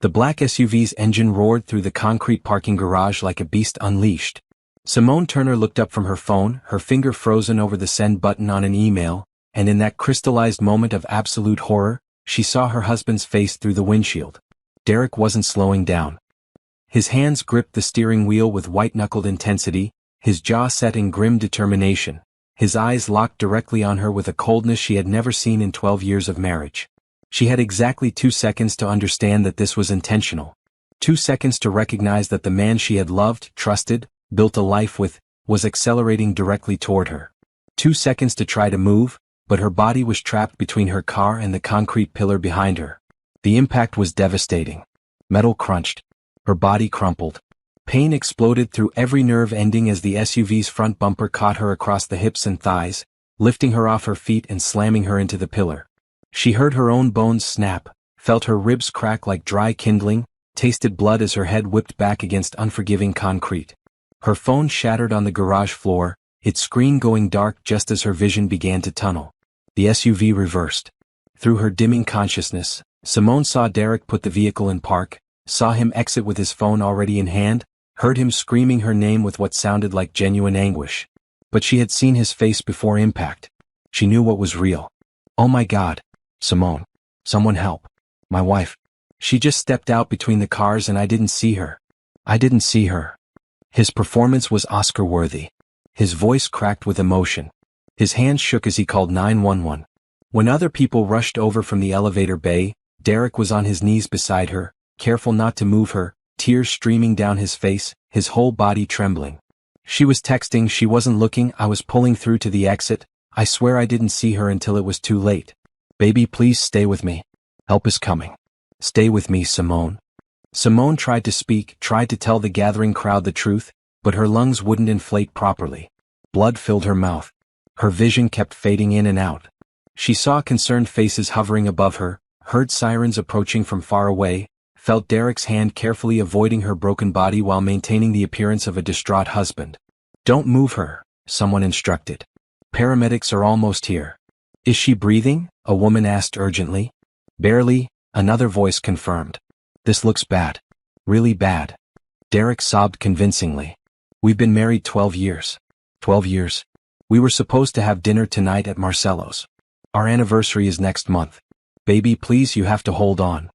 The black SUV's engine roared through the concrete parking garage like a beast unleashed. Simone Turner looked up from her phone, her finger frozen over the send button on an email, and in that crystallized moment of absolute horror, she saw her husband's face through the windshield. Derek wasn't slowing down. His hands gripped the steering wheel with white-knuckled intensity, his jaw set in grim determination, his eyes locked directly on her with a coldness she had never seen in 12 years of marriage. She had exactly 2 seconds to understand that this was intentional. 2 seconds to recognize that the man she had loved, trusted, built a life with, was accelerating directly toward her. 2 seconds to try to move, but her body was trapped between her car and the concrete pillar behind her. The impact was devastating. Metal crunched. Her body crumpled. Pain exploded through every nerve ending as the SUV's front bumper caught her across the hips and thighs, lifting her off her feet and slamming her into the pillar. She heard her own bones snap, felt her ribs crack like dry kindling, tasted blood as her head whipped back against unforgiving concrete. Her phone shattered on the garage floor, its screen going dark just as her vision began to tunnel. The SUV reversed. Through her dimming consciousness, Simone saw Derek put the vehicle in park, saw him exit with his phone already in hand, heard him screaming her name with what sounded like genuine anguish. But she had seen his face before impact. She knew what was real. Oh my God. Simone. Someone help. My wife. She just stepped out between the cars and I didn't see her. I didn't see her. His performance was Oscar-worthy. His voice cracked with emotion. His hands shook as he called 911. When other people rushed over from the elevator bay, Derek was on his knees beside her, careful not to move her, tears streaming down his face, his whole body trembling. She was texting, she wasn't looking, I was pulling through to the exit, I swear I didn't see her until it was too late. Baby, please stay with me. Help is coming. Stay with me, Simone. Simone tried to speak, tried to tell the gathering crowd the truth, but her lungs wouldn't inflate properly. Blood filled her mouth. Her vision kept fading in and out. She saw concerned faces hovering above her, heard sirens approaching from far away, felt Derek's hand carefully avoiding her broken body while maintaining the appearance of a distraught husband. Don't move her, someone instructed. Paramedics are almost here. Is she breathing? A woman asked urgently. Barely, another voice confirmed. This looks bad. Really bad. Derek sobbed convincingly. We've been married 12 years. 12 years. We were supposed to have dinner tonight at Marcello's. Our anniversary is next month. Baby, please, you have to hold on.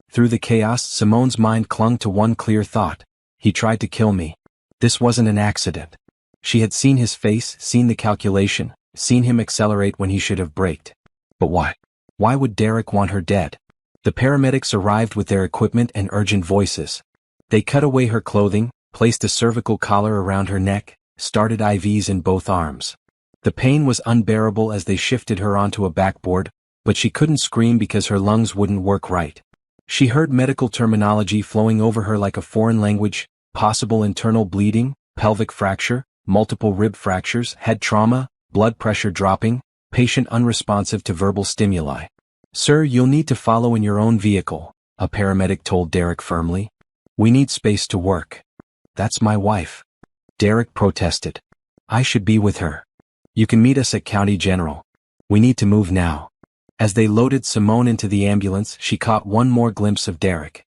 Through the chaos, Simone's mind clung to one clear thought. He tried to kill me. This wasn't an accident. She had seen his face, seen the calculation, seen him accelerate when he should have braked. But why? Why would Derek want her dead? The paramedics arrived with their equipment and urgent voices. They cut away her clothing, placed a cervical collar around her neck, started IVs in both arms. The pain was unbearable as they shifted her onto a backboard, but she couldn't scream because her lungs wouldn't work right. She heard medical terminology flowing over her like a foreign language: possible internal bleeding, pelvic fracture, multiple rib fractures, head trauma, blood pressure dropping, patient unresponsive to verbal stimuli. Sir, you'll need to follow in your own vehicle, a paramedic told Derek firmly. We need space to work. That's my wife. Derek protested. I should be with her. You can meet us at County General. We need to move now. As they loaded Simone into the ambulance, she caught one more glimpse of Derek.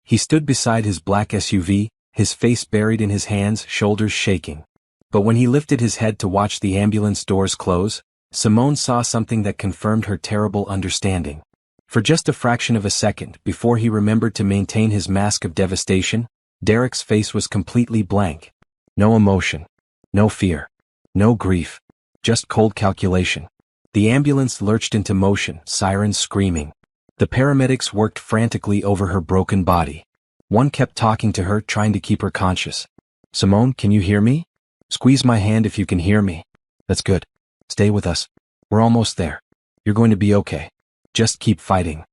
He stood beside his black SUV, his face buried in his hands, shoulders shaking. But when he lifted his head to watch the ambulance doors close, Simone saw something that confirmed her terrible understanding. For just a fraction of a second before he remembered to maintain his mask of devastation, Derek's face was completely blank. No emotion. No fear. No grief. Just cold calculation. The ambulance lurched into motion, sirens screaming. The paramedics worked frantically over her broken body. One kept talking to her, trying to keep her conscious. Simone, can you hear me? Squeeze my hand if you can hear me. That's good. Stay with us. We're almost there. You're going to be okay. Just keep fighting.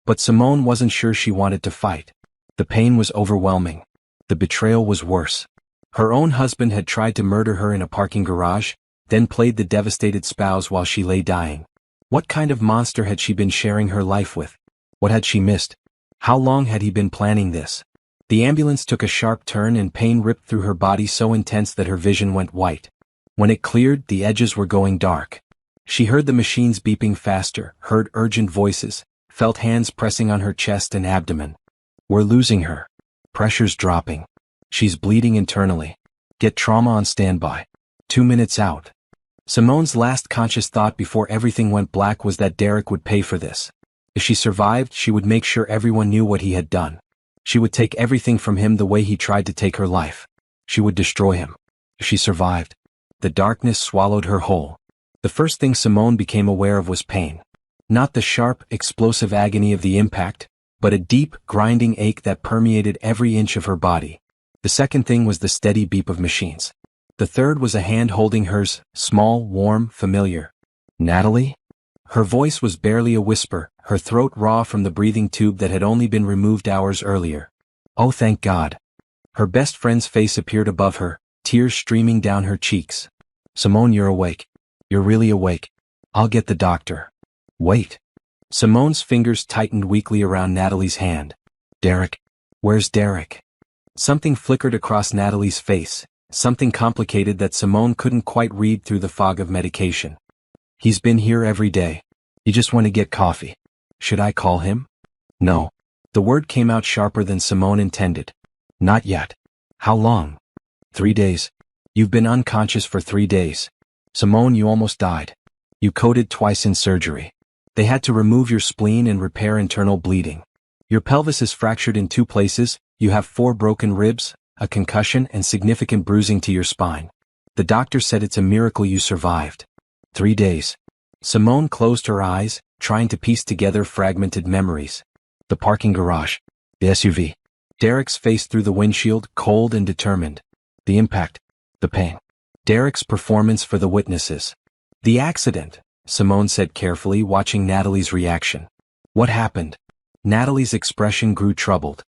But Simone wasn't sure she wanted to fight. The pain was overwhelming. The betrayal was worse. Her own husband had tried to murder her in a parking garage, then played the devastated spouse while she lay dying. What kind of monster had she been sharing her life with? What had she missed? How long had he been planning this? The ambulance took a sharp turn and pain ripped through her body so intense that her vision went white. When it cleared, the edges were going dark. She heard the machines beeping faster, heard urgent voices, felt hands pressing on her chest and abdomen. We're losing her. Pressure's dropping. She's bleeding internally. Get trauma on standby. 2 minutes out. Simone's last conscious thought before everything went black was that Derek would pay for this. If she survived, she would make sure everyone knew what he had done. She would take everything from him the way he tried to take her life. She would destroy him. If she survived, the darkness swallowed her whole. The first thing Simone became aware of was pain. Not the sharp, explosive agony of the impact, but a deep, grinding ache that permeated every inch of her body. The second thing was the steady beep of machines. The third was a hand holding hers, small, warm, familiar. Natalie? Her voice was barely a whisper, her throat raw from the breathing tube that had only been removed hours earlier. Oh, thank God. Her best friend's face appeared above her, tears streaming down her cheeks. Simone, you're awake. You're really awake. I'll get the doctor. Wait. Simone's fingers tightened weakly around Natalie's hand. Derek? Where's Derek? Something flickered across Natalie's face, something complicated that Simone couldn't quite read through the fog of medication. He's been here every day. You just want to get coffee. Should I call him? No. The word came out sharper than Simone intended. Not yet. How long? 3 days. You've been unconscious for 3 days. Simone, you almost died. You coded twice in surgery. They had to remove your spleen and repair internal bleeding. Your pelvis is fractured in 2 places, you have 4 broken ribs, a concussion and significant bruising to your spine. The doctor said it's a miracle you survived. 3 days. Simone closed her eyes, trying to piece together fragmented memories. The parking garage. The SUV. Derek's face through the windshield, cold and determined. The impact. The pain. Derek's performance for the witnesses. The accident, Simone said carefully, watching Natalie's reaction. What happened? Natalie's expression grew troubled.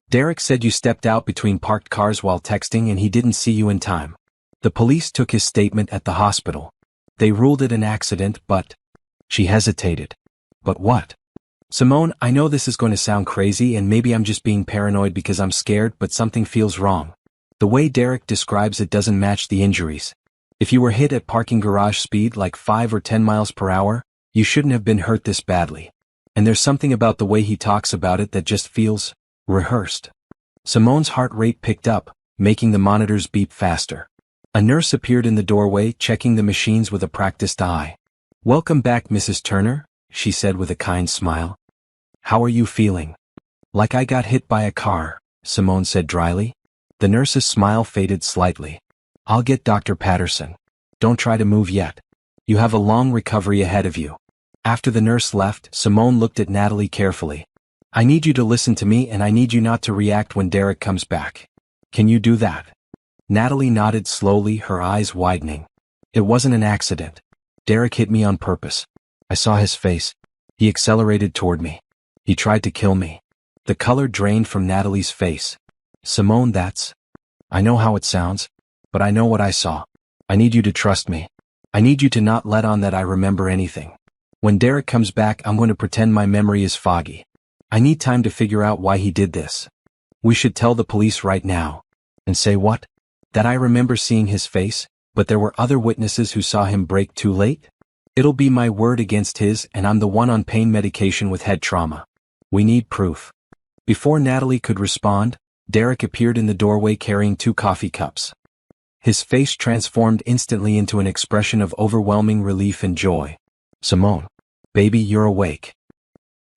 Derek said you stepped out between parked cars while texting and he didn't see you in time. The police took his statement at the hospital. They ruled it an accident, but... She hesitated. But what? Simone, I know this is going to sound crazy and maybe I'm just being paranoid because I'm scared, but something feels wrong. The way Derek describes it doesn't match the injuries. If you were hit at parking garage speed like 5 or 10 miles per hour, you shouldn't have been hurt this badly. And there's something about the way he talks about it that just feels rehearsed. Simone's heart rate picked up, making the monitors beep faster. A nurse appeared in the doorway, checking the machines with a practiced eye. Welcome back, Mrs. Turner, she said with a kind smile. How are you feeling? Like I got hit by a car, Simone said dryly. The nurse's smile faded slightly. I'll get Dr. Patterson. Don't try to move yet. You have a long recovery ahead of you. After the nurse left, Simone looked at Natalie carefully. I need you to listen to me and I need you not to react when Derek comes back. Can you do that? Natalie nodded slowly, her eyes widening. It wasn't an accident. Derek hit me on purpose. I saw his face. He accelerated toward me. He tried to kill me. The color drained from Natalie's face. Simone, I know how it sounds, but I know what I saw. I need you to trust me. I need you to not let on that I remember anything. When Derek comes back, I'm going to pretend my memory is foggy. I need time to figure out why he did this. We should tell the police right now. And say what? That I remember seeing his face, but there were other witnesses who saw him break too late? It'll be my word against his, and I'm the one on pain medication with head trauma. We need proof. Before Natalie could respond, Derek appeared in the doorway carrying 2 coffee cups. His face transformed instantly into an expression of overwhelming relief and joy. Simone. Baby, you're awake.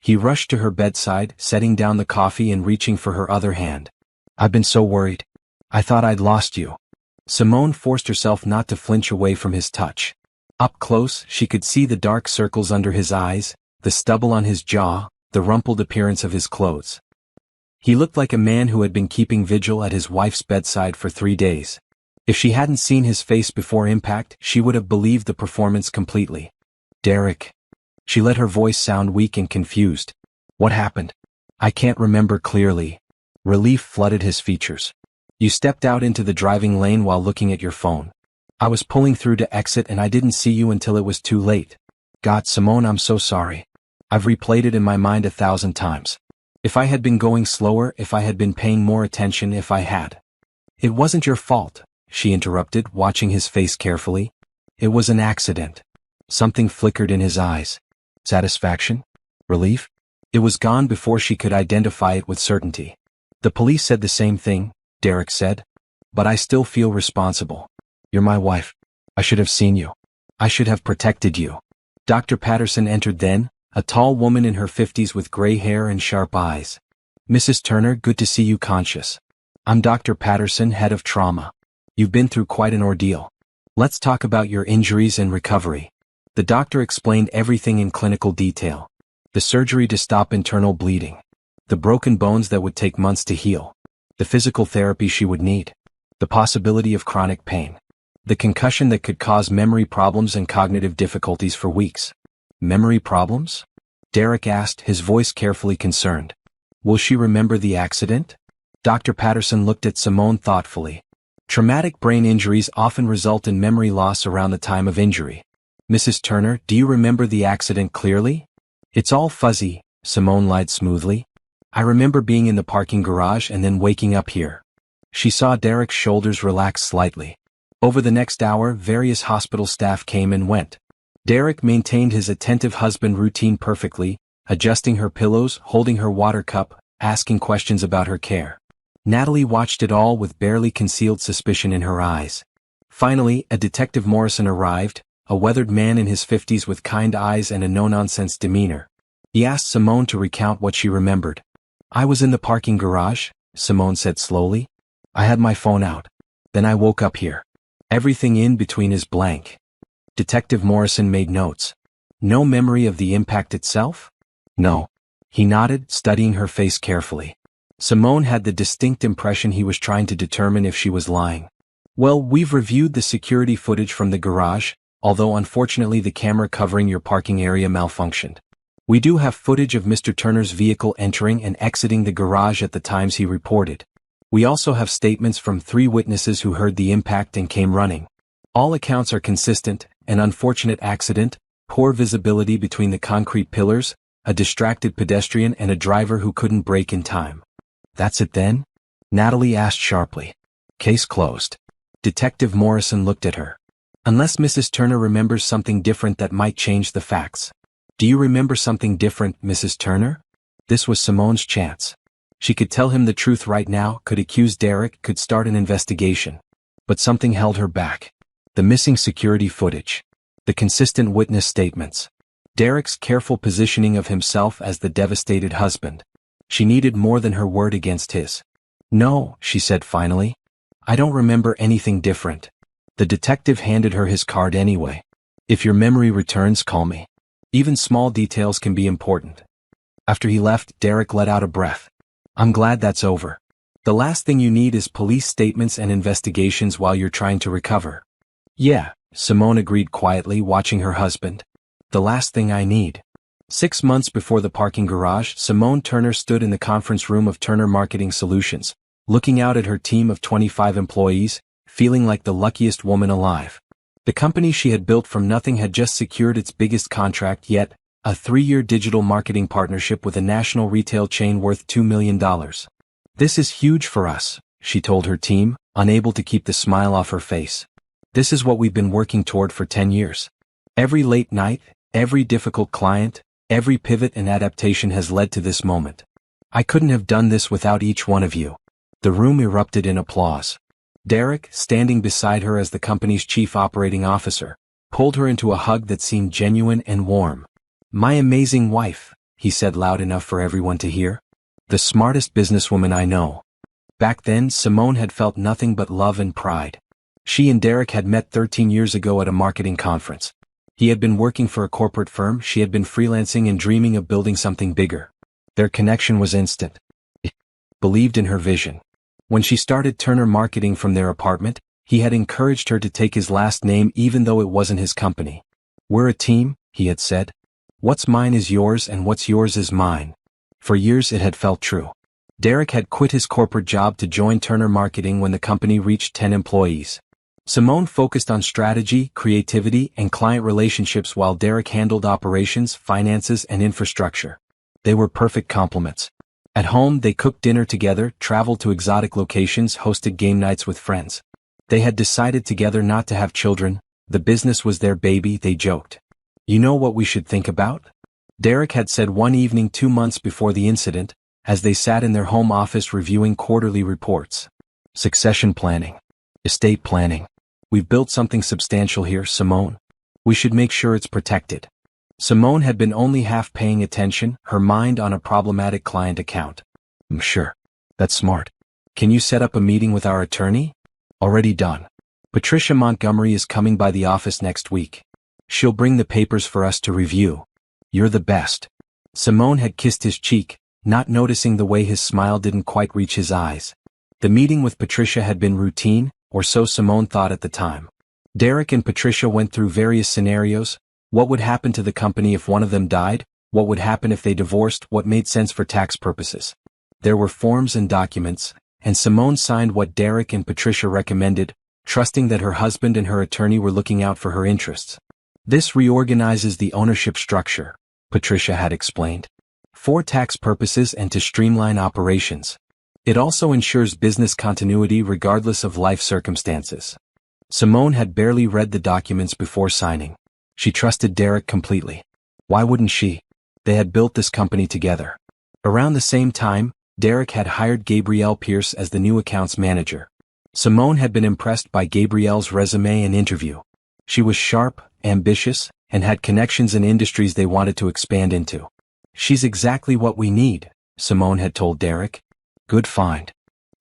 He rushed to her bedside, setting down the coffee and reaching for her other hand. I've been so worried. I thought I'd lost you. Simone forced herself not to flinch away from his touch. Up close, she could see the dark circles under his eyes, the stubble on his jaw, the rumpled appearance of his clothes. He looked like a man who had been keeping vigil at his wife's bedside for 3 days. If she hadn't seen his face before impact, she would have believed the performance completely. Derek. She let her voice sound weak and confused. What happened? I can't remember clearly. Relief flooded his features. You stepped out into the driving lane while looking at your phone. I was pulling through to exit and I didn't see you until it was too late. God, Simone, I'm so sorry. I've replayed it in my mind 1,000 times. If I had been going slower, if I had been paying more attention, if I had. It wasn't your fault, she interrupted, watching his face carefully. It was an accident. Something flickered in his eyes. Satisfaction? Relief? It was gone before she could identify it with certainty. The police said the same thing, Derek said. But I still feel responsible. You're my wife. I should have seen you. I should have protected you. Dr. Patterson entered then, a tall woman in her 50s with gray hair and sharp eyes. Mrs. Turner, good to see you conscious. I'm Dr. Patterson, head of trauma. You've been through quite an ordeal. Let's talk about your injuries and recovery. The doctor explained everything in clinical detail. The surgery to stop internal bleeding. The broken bones that would take months to heal. The physical therapy she would need. The possibility of chronic pain. The concussion that could cause memory problems and cognitive difficulties for weeks. Memory problems? Derek asked, his voice carefully concerned. Will she remember the accident? Dr. Patterson looked at Simone thoughtfully. Traumatic brain injuries often result in memory loss around the time of injury. Mrs. Turner, do you remember the accident clearly? It's all fuzzy, Simone lied smoothly. I remember being in the parking garage and then waking up here. She saw Derek's shoulders relax slightly. Over the next hour, various hospital staff came and went. Derek maintained his attentive husband routine perfectly, adjusting her pillows, holding her water cup, asking questions about her care. Natalie watched it all with barely concealed suspicion in her eyes. Finally, a Detective Morrison arrived, a weathered man in his 50s with kind eyes and a no-nonsense demeanor. He asked Simone to recount what she remembered. I was in the parking garage, Simone said slowly. I had my phone out. Then I woke up here. Everything in between is blank. Detective Morrison made notes. No memory of the impact itself? No. He nodded, studying her face carefully. Simone had the distinct impression he was trying to determine if she was lying. Well, we've reviewed the security footage from the garage, although unfortunately the camera covering your parking area malfunctioned. We do have footage of Mr. Turner's vehicle entering and exiting the garage at the times he reported. We also have statements from 3 witnesses who heard the impact and came running. All accounts are consistent: an unfortunate accident, poor visibility between the concrete pillars, a distracted pedestrian and a driver who couldn't brake in time. That's it then? Natalie asked sharply. Case closed. Detective Morrison looked at her. Unless Mrs. Turner remembers something different that might change the facts. Do you remember something different, Mrs. Turner? This was Simone's chance. She could tell him the truth right now, could accuse Derek, could start an investigation. But something held her back. The missing security footage. The consistent witness statements. Derek's careful positioning of himself as the devastated husband. She needed more than her word against his. No, she said finally. I don't remember anything different. The detective handed her his card anyway. If your memory returns, call me. Even small details can be important. After he left, Derek let out a breath. I'm glad that's over. The last thing you need is police statements and investigations while you're trying to recover. Yeah, Simone agreed quietly, watching her husband. The last thing I need. 6 months before the parking garage, Simone Turner stood in the conference room of Turner Marketing Solutions, looking out at her team of 25 employees, feeling like the luckiest woman alive. The company she had built from nothing had just secured its biggest contract yet, a 3-year digital marketing partnership with a national retail chain worth $2 million. This is huge for us, she told her team, unable to keep the smile off her face. This is what we've been working toward for 10 years. Every late night, every difficult client, every pivot and adaptation has led to this moment. I couldn't have done this without each one of you. The room erupted in applause. Derek, standing beside her as the company's chief operating officer, pulled her into a hug that seemed genuine and warm. My amazing wife, he said loud enough for everyone to hear. The smartest businesswoman I know. Back then, Simone had felt nothing but love and pride. She and Derek had met 13 years ago at a marketing conference. He had been working for a corporate firm, she had been freelancing and dreaming of building something bigger. Their connection was instant. He believed in her vision. When she started Turner Marketing from their apartment, he had encouraged her to take his last name even though it wasn't his company. We're a team, he had said. What's mine is yours and what's yours is mine. For years it had felt true. Derek had quit his corporate job to join Turner Marketing when the company reached 10 employees. Simone focused on strategy, creativity, and client relationships while Derek handled operations, finances, and infrastructure. They were perfect complements. At home, they cooked dinner together, traveled to exotic locations, hosted game nights with friends. They had decided together not to have children. The business was their baby, they joked. You know what we should think about? Derek had said one evening 2 months before the incident, as they sat in their home office reviewing quarterly reports. Succession planning. Estate planning. We've built something substantial here, Simone. We should make sure it's protected. Simone had been only half paying attention, her mind on a problematic client account. Sure. That's smart. Can you set up a meeting with our attorney? Already done. Patricia Montgomery is coming by the office next week. She'll bring the papers for us to review. You're the best. Simone had kissed his cheek, not noticing the way his smile didn't quite reach his eyes. The meeting with Patricia had been routine, or so Simone thought at the time. Derek and Patricia went through various scenarios. What would happen to the company if one of them died? What would happen if they divorced? What made sense for tax purposes? There were forms and documents, and Simone signed what Derek and Patricia recommended, trusting that her husband and her attorney were looking out for her interests. This reorganizes the ownership structure, Patricia had explained, for tax purposes and to streamline operations. It also ensures business continuity regardless of life circumstances. Simone had barely read the documents before signing. She trusted Derek completely. Why wouldn't she? They had built this company together. Around the same time, Derek had hired Gabrielle Pierce as the new accounts manager. Simone had been impressed by Gabrielle's resume and interview. She was sharp, ambitious, and had connections in industries they wanted to expand into. She's exactly what we need, Simone had told Derek. Good find.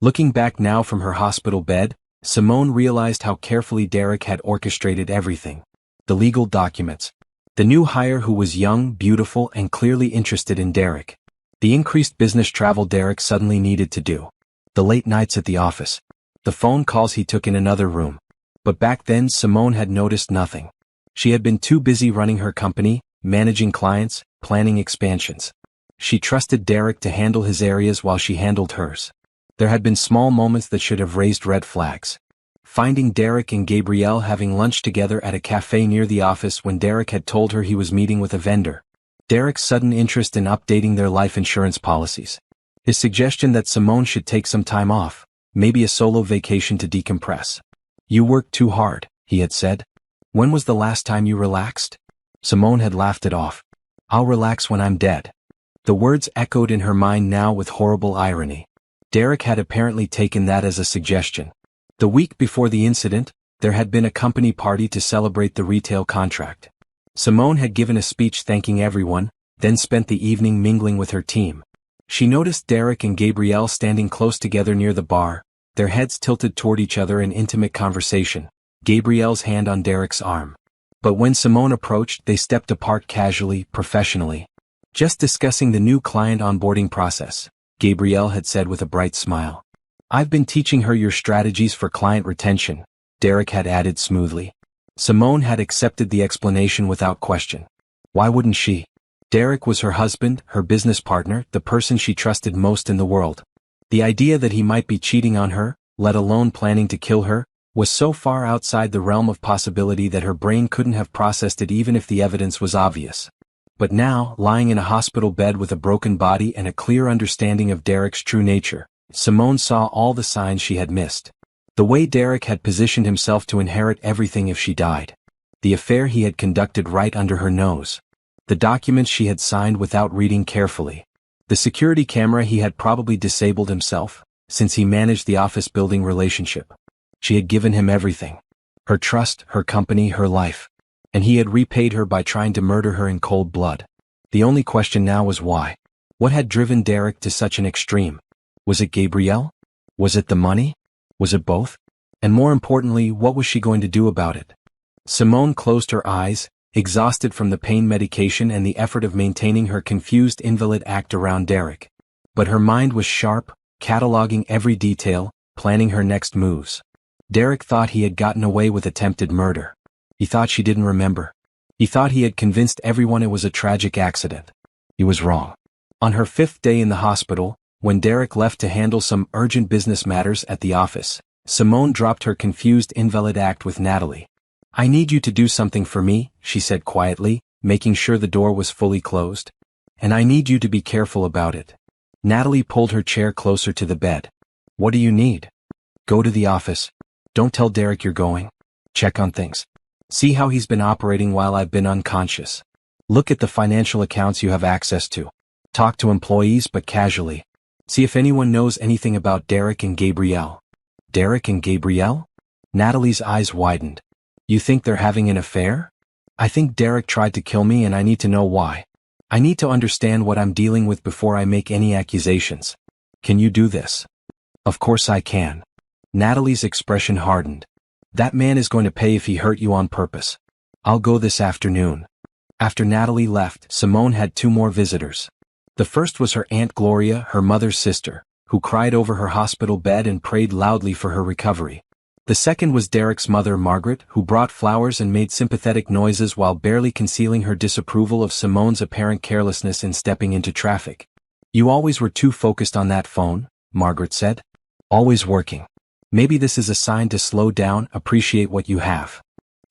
Looking back now from her hospital bed, Simone realized how carefully Derek had orchestrated everything. The legal documents. The new hire who was young, beautiful, and clearly interested in Derek. The increased business travel Derek suddenly needed to do. The late nights at the office. The phone calls he took in another room. But back then Simone had noticed nothing. She had been too busy running her company, managing clients, planning expansions. She trusted Derek to handle his areas while she handled hers. There had been small moments that should have raised red flags. Finding Derek and Gabrielle having lunch together at a cafe near the office when Derek had told her he was meeting with a vendor. Derek's sudden interest in updating their life insurance policies. His suggestion that Simone should take some time off, maybe a solo vacation to decompress. You work too hard, he had said. When was the last time you relaxed? Simone had laughed it off. I'll relax when I'm dead. The words echoed in her mind now with horrible irony. Derek had apparently taken that as a suggestion. The week before the incident, there had been a company party to celebrate the retail contract. Simone had given a speech thanking everyone, then spent the evening mingling with her team. She noticed Derek and Gabrielle standing close together near the bar, their heads tilted toward each other in intimate conversation, Gabrielle's hand on Derek's arm. But when Simone approached, they stepped apart casually, professionally. Just discussing the new client onboarding process, Gabrielle had said with a bright smile. I've been teaching her your strategies for client retention, Derek had added smoothly. Simone had accepted the explanation without question. Why wouldn't she? Derek was her husband, her business partner, the person she trusted most in the world. The idea that he might be cheating on her, let alone planning to kill her, was so far outside the realm of possibility that her brain couldn't have processed it even if the evidence was obvious. But now, lying in a hospital bed with a broken body and a clear understanding of Derek's true nature, Simone saw all the signs she had missed. The way Derek had positioned himself to inherit everything if she died. The affair he had conducted right under her nose. The documents she had signed without reading carefully. The security camera he had probably disabled himself, since he managed the office building relationship. She had given him everything. Her trust, her company, her life. And he had repaid her by trying to murder her in cold blood. The only question now was why. What had driven Derek to such an extreme? Was it Gabrielle? Was it the money? Was it both? And more importantly, what was she going to do about it? Simone closed her eyes, exhausted from the pain medication and the effort of maintaining her confused invalid act around Derek. But her mind was sharp, cataloging every detail, planning her next moves. Derek thought he had gotten away with attempted murder. He thought she didn't remember. He thought he had convinced everyone it was a tragic accident. He was wrong. On her 5th day in the hospital, when Derek left to handle some urgent business matters at the office, Simone dropped her confused invalid act with Natalie. I need you to do something for me, she said quietly, making sure the door was fully closed. And I need you to be careful about it. Natalie pulled her chair closer to the bed. What do you need? Go to the office. Don't tell Derek you're going. Check on things. See how he's been operating while I've been unconscious. Look at the financial accounts you have access to. Talk to employees but casually. See if anyone knows anything about Derek and Gabrielle. Derek and Gabrielle? Natalie's eyes widened. You think they're having an affair? I think Derek tried to kill me and I need to know why. I need to understand what I'm dealing with before I make any accusations. Can you do this? Of course I can. Natalie's expression hardened. That man is going to pay if he hurt you on purpose. I'll go this afternoon. After Natalie left, Simone had 2 more visitors. The first was her Aunt Gloria, her mother's sister, who cried over her hospital bed and prayed loudly for her recovery. The second was Derek's mother, Margaret, who brought flowers and made sympathetic noises while barely concealing her disapproval of Simone's apparent carelessness in stepping into traffic. You always were too focused on that phone, Margaret said. Always working. Maybe this is a sign to slow down, appreciate what you have.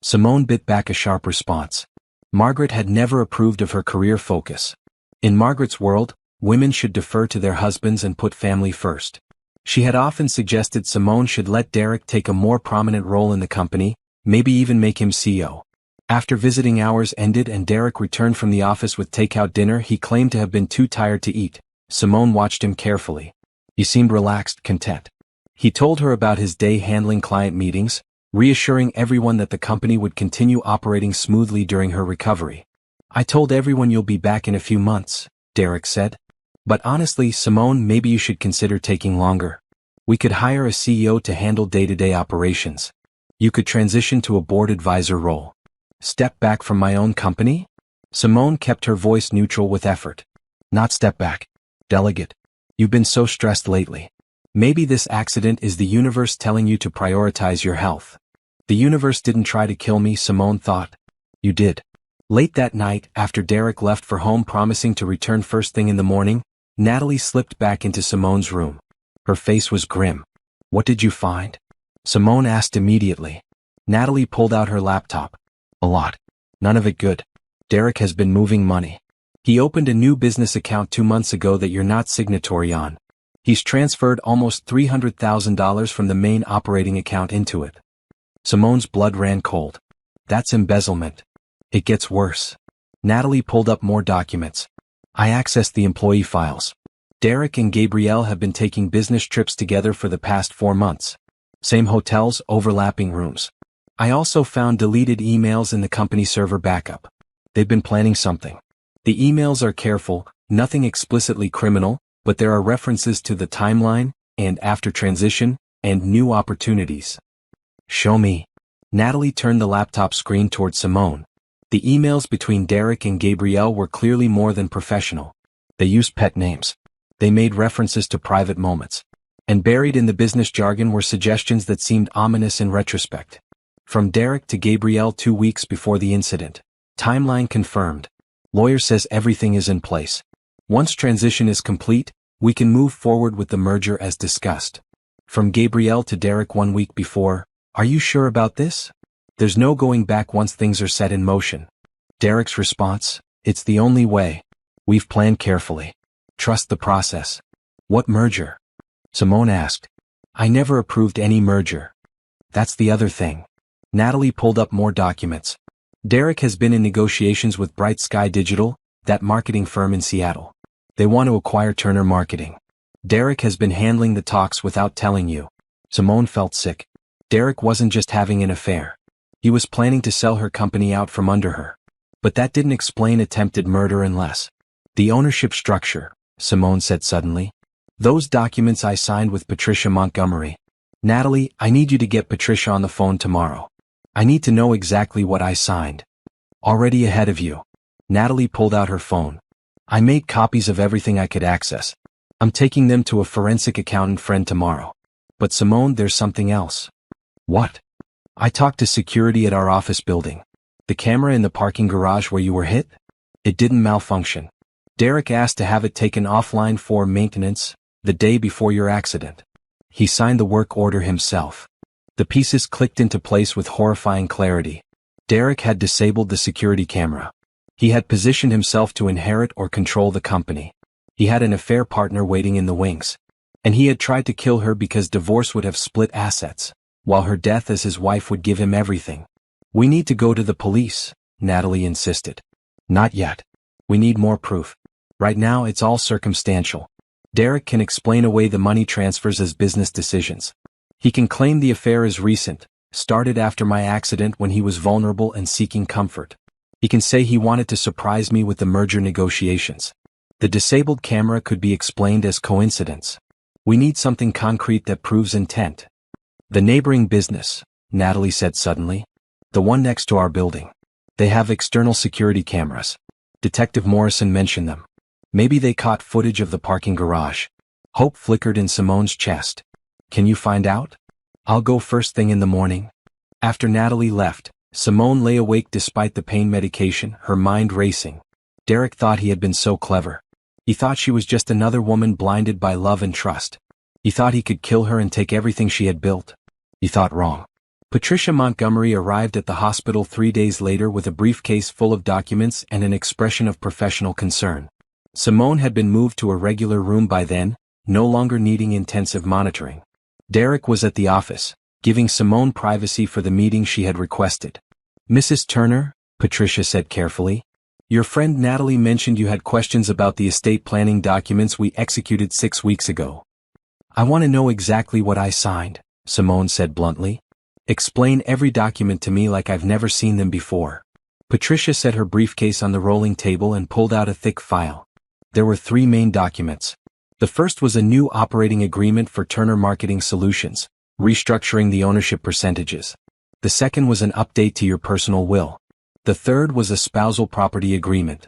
Simone bit back a sharp response. Margaret had never approved of her career focus. In Margaret's world, women should defer to their husbands and put family first. She had often suggested Simone should let Derek take a more prominent role in the company, maybe even make him CEO. After visiting hours ended and Derek returned from the office with takeout dinner he claimed to have been too tired to eat, Simone watched him carefully. He seemed relaxed, content. He told her about his day handling client meetings, reassuring everyone that the company would continue operating smoothly during her recovery. I told everyone you'll be back in a few months, Derek said. But honestly, Simone, maybe you should consider taking longer. We could hire a CEO to handle day-to-day operations. You could transition to a board advisor role. Step back from my own company? Simone kept her voice neutral with effort. Not step back. Delegate. You've been so stressed lately. Maybe this accident is the universe telling you to prioritize your health. The universe didn't try to kill me, Simone thought. You did. Late that night, after Derek left for home promising to return first thing in the morning, Natalie slipped back into Simone's room. Her face was grim. What did you find? Simone asked immediately. Natalie pulled out her laptop. A lot. None of it good. Derek has been moving money. He opened a new business account 2 months ago that you're not signatory on. He's transferred almost $300,000 from the main operating account into it. Simone's blood ran cold. That's embezzlement. It gets worse. Natalie pulled up more documents. I accessed the employee files. Derek and Gabrielle have been taking business trips together for the past 4 months. Same hotels, overlapping rooms. I also found deleted emails in the company server backup. They've been planning something. The emails are careful, nothing explicitly criminal, but there are references to the timeline, and after transition, and new opportunities. Show me. Natalie turned the laptop screen toward Simone. The emails between Derek and Gabrielle were clearly more than professional. They used pet names. They made references to private moments. And buried in the business jargon were suggestions that seemed ominous in retrospect. From Derek to Gabrielle 2 weeks before the incident. Timeline confirmed. Lawyer says everything is in place. Once transition is complete, we can move forward with the merger as discussed. From Gabrielle to Derek 1 week before, are you sure about this? There's no going back once things are set in motion. Derek's response, it's the only way. We've planned carefully. Trust the process. What merger? Simone asked. I never approved any merger. That's the other thing. Natalie pulled up more documents. Derek has been in negotiations with Bright Sky Digital, that marketing firm in Seattle. They want to acquire Turner Marketing. Derek has been handling the talks without telling you. Simone felt sick. Derek wasn't just having an affair. He was planning to sell her company out from under her. But that didn't explain attempted murder unless. The ownership structure, Simone said suddenly. Those documents I signed with Patricia Montgomery. Natalie, I need you to get Patricia on the phone tomorrow. I need to know exactly what I signed. Already ahead of you. Natalie pulled out her phone. I made copies of everything I could access. I'm taking them to a forensic accountant friend tomorrow. But Simone, there's something else. What? I talked to security at our office building. The camera in the parking garage where you were hit? It didn't malfunction. Derek asked to have it taken offline for maintenance, the day before your accident. He signed the work order himself. The pieces clicked into place with horrifying clarity. Derek had disabled the security camera. He had positioned himself to inherit or control the company. He had an affair partner waiting in the wings. And he had tried to kill her because divorce would have split assets, while her death as his wife would give him everything. We need to go to the police, Natalie insisted. Not yet. We need more proof. Right now it's all circumstantial. Derek can explain away the money transfers as business decisions. He can claim the affair is recent, started after my accident when he was vulnerable and seeking comfort. He can say he wanted to surprise me with the merger negotiations. The disabled camera could be explained as coincidence. We need something concrete that proves intent. The neighboring business, Natalie said suddenly. The one next to our building. They have external security cameras. Detective Morrison mentioned them. Maybe they caught footage of the parking garage. Hope flickered in Simone's chest. Can you find out? I'll go first thing in the morning. After Natalie left, Simone lay awake despite the pain medication, her mind racing. Derek thought he had been so clever. He thought she was just another woman blinded by love and trust. He thought he could kill her and take everything she had built. He thought wrong. Patricia Montgomery arrived at the hospital 3 days later with a briefcase full of documents and an expression of professional concern. Simone had been moved to a regular room by then, no longer needing intensive monitoring. Derek was at the office, giving Simone privacy for the meeting she had requested. Mrs. Turner, Patricia said carefully, your friend Natalie mentioned you had questions about the estate planning documents we executed 6 weeks ago. I want to know exactly what I signed, Simone said bluntly. Explain every document to me like I've never seen them before. Patricia set her briefcase on the rolling table and pulled out a thick file. There were 3 main documents. The first was a new operating agreement for Turner Marketing Solutions, restructuring the ownership percentages. The second was an update to your personal will. The third was a spousal property agreement.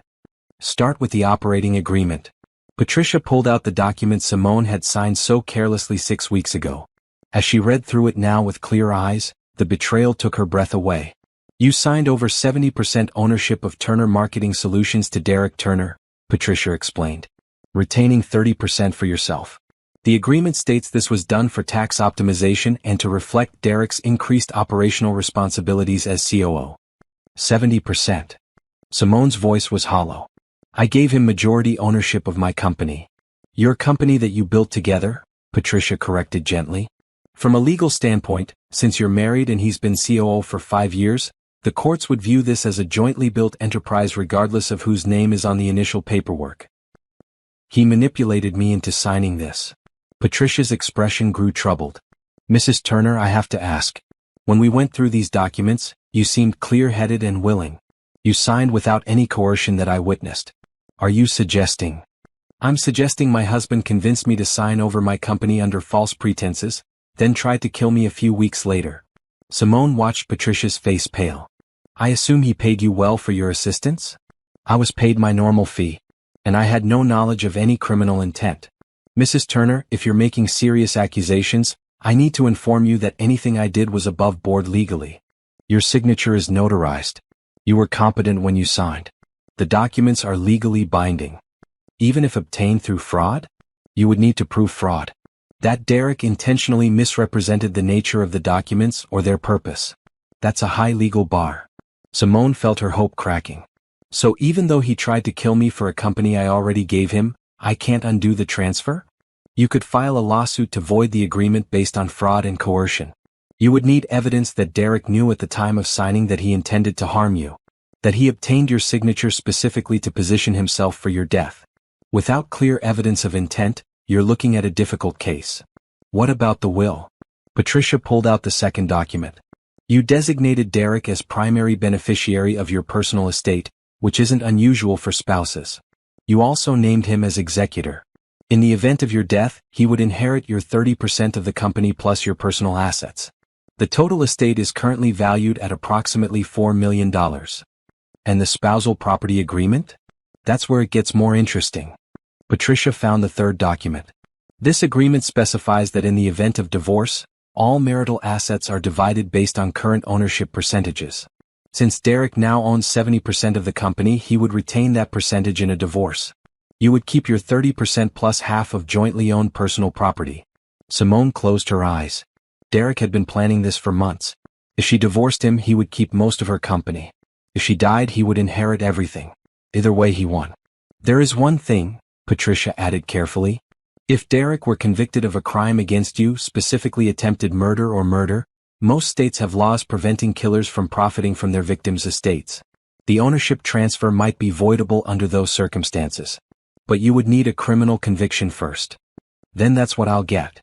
Start with the operating agreement. Patricia pulled out the document Simone had signed so carelessly 6 weeks ago. As she read through it now with clear eyes, the betrayal took her breath away. You signed over 70% ownership of Turner Marketing Solutions to Derek Turner, Patricia explained, retaining 30% for yourself. The agreement states this was done for tax optimization and to reflect Derek's increased operational responsibilities as COO. 70%. Simone's voice was hollow. I gave him majority ownership of my company. Your company that you built together, Patricia corrected gently. From a legal standpoint, since you're married and he's been COO for 5 years, the courts would view this as a jointly built enterprise regardless of whose name is on the initial paperwork. He manipulated me into signing this. Patricia's expression grew troubled. Mrs. Turner, I have to ask. When we went through these documents, you seemed clear-headed and willing. You signed without any coercion that I witnessed. Are you suggesting? I'm suggesting my husband convinced me to sign over my company under false pretenses, then tried to kill me a few weeks later. Simone watched Patricia's face pale. I assume he paid you well for your assistance? I was paid my normal fee, and I had no knowledge of any criminal intent. Mrs. Turner, if you're making serious accusations, I need to inform you that anything I did was above board legally. Your signature is notarized. You were competent when you signed. The documents are legally binding. Even if obtained through fraud? You would need to prove fraud. That Derek intentionally misrepresented the nature of the documents or their purpose. That's a high legal bar. Simone felt her hope cracking. So even though he tried to kill me for a company I already gave him, I can't undo the transfer? You could file a lawsuit to void the agreement based on fraud and coercion. You would need evidence that Derek knew at the time of signing that he intended to harm you. That he obtained your signature specifically to position himself for your death. Without clear evidence of intent, you're looking at a difficult case. What about the will? Patricia pulled out the second document. You designated Derek as primary beneficiary of your personal estate, which isn't unusual for spouses. You also named him as executor. In the event of your death, he would inherit your 30% of the company plus your personal assets. The total estate is currently valued at approximately $4 million. And the spousal property agreement? That's where it gets more interesting. Patricia found the third document. This agreement specifies that in the event of divorce, all marital assets are divided based on current ownership percentages. Since Derek now owns 70% of the company, he would retain that percentage in a divorce. You would keep your 30% plus half of jointly owned personal property. Simone closed her eyes. Derek had been planning this for months. If she divorced him, he would keep most of her company. If she died, he would inherit everything. Either way, he won. There is one thing, Patricia added carefully. If Derek were convicted of a crime against you, specifically attempted murder or murder, most states have laws preventing killers from profiting from their victims' estates. The ownership transfer might be voidable under those circumstances. But you would need a criminal conviction first. Then that's what I'll get.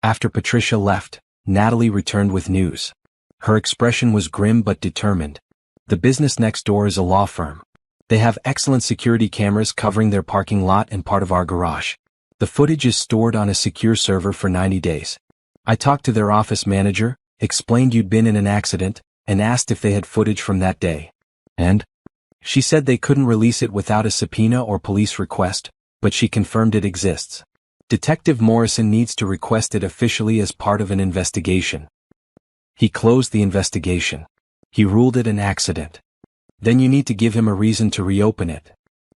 After Patricia left, Natalie returned with news. Her expression was grim but determined. The business next door is a law firm. They have excellent security cameras covering their parking lot and part of our garage. The footage is stored on a secure server for 90 days. I talked to their office manager, explained you'd been in an accident, and asked if they had footage from that day. And? She said they couldn't release it without a subpoena or police request, but she confirmed it exists. Detective Morrison needs to request it officially as part of an investigation. He closed the investigation. He ruled it an accident. Then you need to give him a reason to reopen it.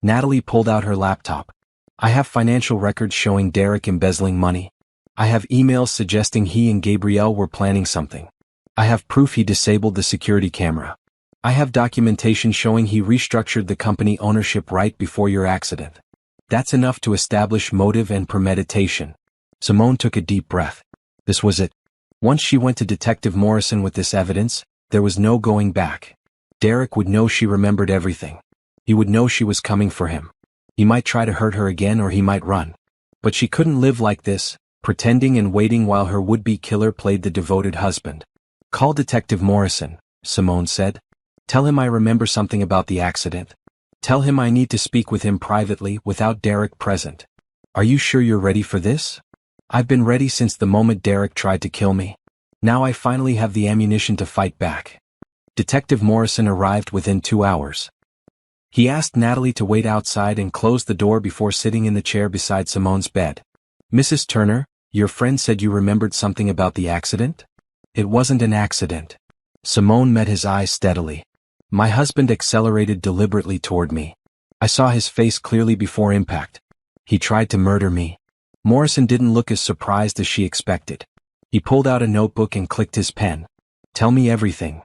Natalie pulled out her laptop. I have financial records showing Derek embezzling money. I have emails suggesting he and Gabrielle were planning something. I have proof he disabled the security camera. I have documentation showing he restructured the company ownership right before your accident. That's enough to establish motive and premeditation. Simone took a deep breath. This was it. Once she went to Detective Morrison with this evidence, there was no going back. Derek would know she remembered everything. He would know she was coming for him. He might try to hurt her again or he might run. But she couldn't live like this, pretending and waiting while her would-be killer played the devoted husband. Call Detective Morrison, Simone said. Tell him I remember something about the accident. Tell him I need to speak with him privately without Derek present. Are you sure you're ready for this? I've been ready since the moment Derek tried to kill me. Now I finally have the ammunition to fight back. Detective Morrison arrived within 2 hours. He asked Natalie to wait outside and closed the door before sitting in the chair beside Simone's bed. Mrs. Turner, your friend said you remembered something about the accident? It wasn't an accident. Simone met his eyes steadily. My husband accelerated deliberately toward me. I saw his face clearly before impact. He tried to murder me. Morrison didn't look as surprised as she expected. He pulled out a notebook and clicked his pen. Tell me everything.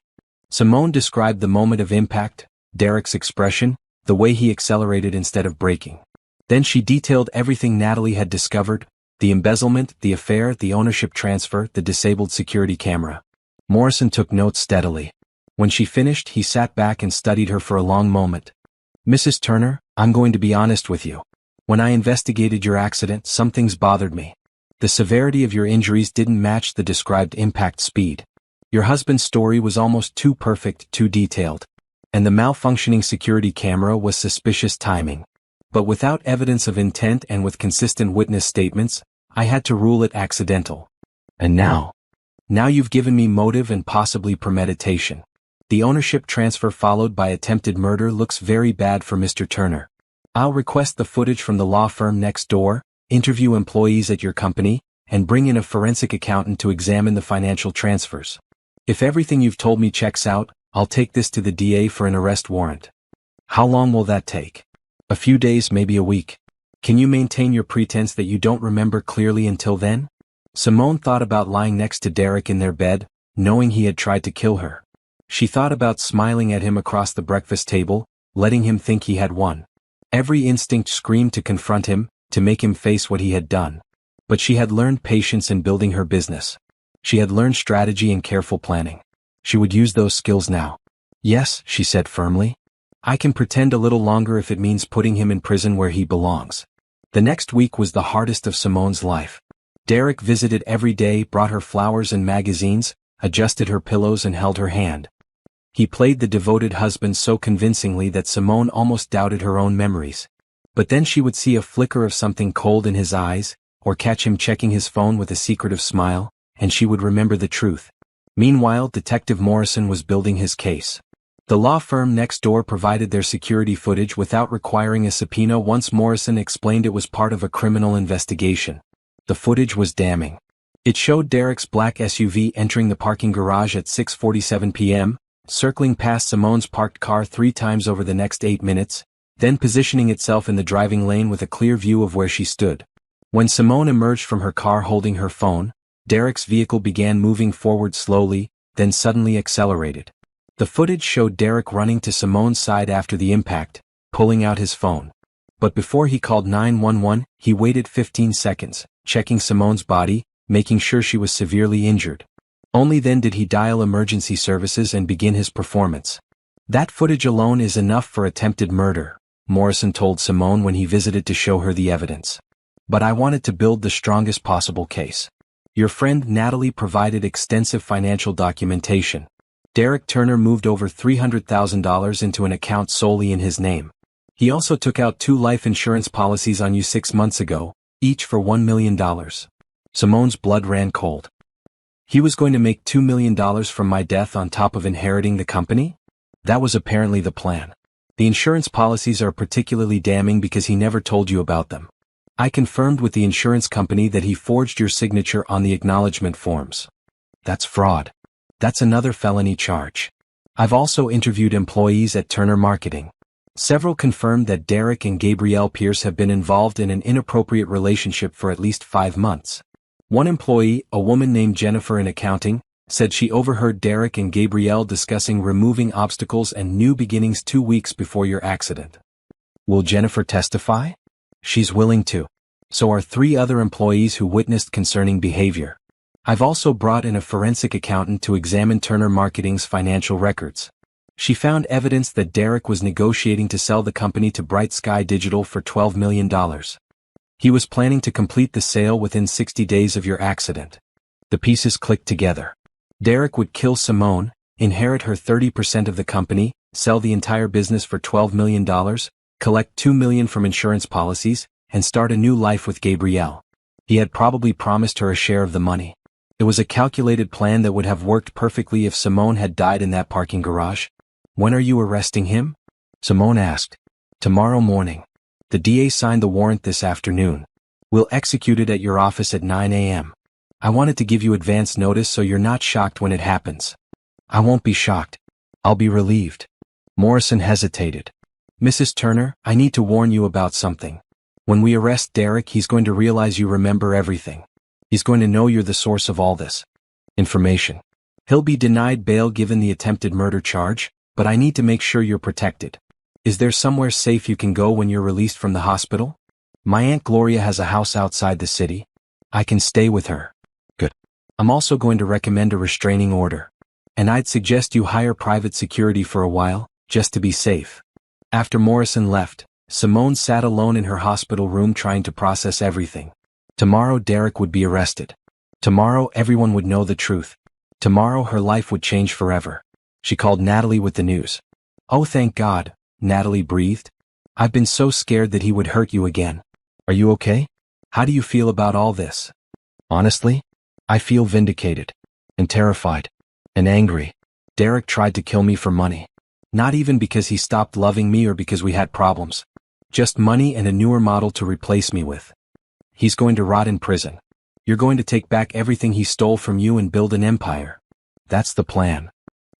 Simone described the moment of impact, Derek's expression, the way he accelerated instead of braking. Then she detailed everything Natalie had discovered, the embezzlement, the affair, the ownership transfer, the disabled security camera. Morrison took notes steadily. When she finished, he sat back and studied her for a long moment. Mrs. Turner, I'm going to be honest with you. When I investigated your accident, some things bothered me. The severity of your injuries didn't match the described impact speed. Your husband's story was almost too perfect, too detailed. And the malfunctioning security camera was suspicious timing. But without evidence of intent and with consistent witness statements, I had to rule it accidental. And now you've given me motive and possibly premeditation. The ownership transfer followed by attempted murder looks very bad for Mr. Turner. I'll request the footage from the law firm next door, interview employees at your company, and bring in a forensic accountant to examine the financial transfers. If everything you've told me checks out, I'll take this to the DA for an arrest warrant. How long will that take? A few days, maybe a week. Can you maintain your pretense that you don't remember clearly until then? Simone thought about lying next to Derek in their bed, knowing he had tried to kill her. She thought about smiling at him across the breakfast table, letting him think he had won. Every instinct screamed to confront him, to make him face what he had done. But she had learned patience in building her business. She had learned strategy and careful planning. She would use those skills now. Yes, she said firmly. I can pretend a little longer if it means putting him in prison where he belongs. The next week was the hardest of Simone's life. Derek visited every day, brought her flowers and magazines, adjusted her pillows and held her hand. He played the devoted husband so convincingly that Simone almost doubted her own memories. But then she would see a flicker of something cold in his eyes, or catch him checking his phone with a secretive smile, and she would remember the truth. Meanwhile, Detective Morrison was building his case. The law firm next door provided their security footage without requiring a subpoena once Morrison explained it was part of a criminal investigation. The footage was damning. It showed Derek's black SUV entering the parking garage at 6:47 p.m., circling past Simone's parked car 3 times over the next 8 minutes, then positioning itself in the driving lane with a clear view of where she stood. When Simone emerged from her car holding her phone, Derek's vehicle began moving forward slowly, then suddenly accelerated. The footage showed Derek running to Simone's side after the impact, pulling out his phone. But before he called 911, he waited 15 seconds, checking Simone's body, making sure she was severely injured. Only then did he dial emergency services and begin his performance. That footage alone is enough for attempted murder, Morrison told Simone when he visited to show her the evidence. But I wanted to build the strongest possible case. Your friend Natalie provided extensive financial documentation. Derek Turner moved over $300,000 into an account solely in his name. He also took out 2 life insurance policies on you 6 months ago, each for $1 million. Simone's blood ran cold. He was going to make $2 million from my death on top of inheriting the company? That was apparently the plan. The insurance policies are particularly damning because he never told you about them. I confirmed with the insurance company that he forged your signature on the acknowledgement forms. That's fraud. That's another felony charge. I've also interviewed employees at Turner Marketing. Several confirmed that Derek and Gabrielle Pierce have been involved in an inappropriate relationship for at least 5 months. One employee, a woman named Jennifer in accounting, said she overheard Derek and Gabrielle discussing removing obstacles and new beginnings 2 weeks before your accident. Will Jennifer testify? She's willing to. So are 3 other employees who witnessed concerning behavior. I've also brought in a forensic accountant to examine Turner Marketing's financial records. She found evidence that Derek was negotiating to sell the company to Bright Sky Digital for $12 million. He was planning to complete the sale within 60 days of your accident. The pieces clicked together. Derek would kill Simone, inherit her 30% of the company, sell the entire business for $12 million, collect $2 million from insurance policies, and start a new life with Gabrielle. He had probably promised her a share of the money. It was a calculated plan that would have worked perfectly if Simone had died in that parking garage. When are you arresting him? Simone asked. Tomorrow morning. The DA signed the warrant this afternoon. We'll execute it at your office at 9 a.m. I wanted to give you advance notice so you're not shocked when it happens. I won't be shocked. I'll be relieved. Morrison hesitated. Mrs. Turner, I need to warn you about something. When we arrest Derek, he's going to realize you remember everything. He's going to know you're the source of all this information. He'll be denied bail given the attempted murder charge, but I need to make sure you're protected. Is there somewhere safe you can go when you're released from the hospital? My Aunt Gloria has a house outside the city. I can stay with her. Good. I'm also going to recommend a restraining order. And I'd suggest you hire private security for a while, just to be safe. After Morrison left, Simone sat alone in her hospital room trying to process everything. Tomorrow Derek would be arrested. Tomorrow everyone would know the truth. Tomorrow her life would change forever. She called Natalie with the news. Oh, thank God, Natalie breathed. I've been so scared that he would hurt you again. Are you okay? How do you feel about all this? Honestly, I feel vindicated. And terrified. And angry. Derek tried to kill me for money. Not even because he stopped loving me or because we had problems. Just money and a newer model to replace me with. He's going to rot in prison. You're going to take back everything he stole from you and build an empire. That's the plan.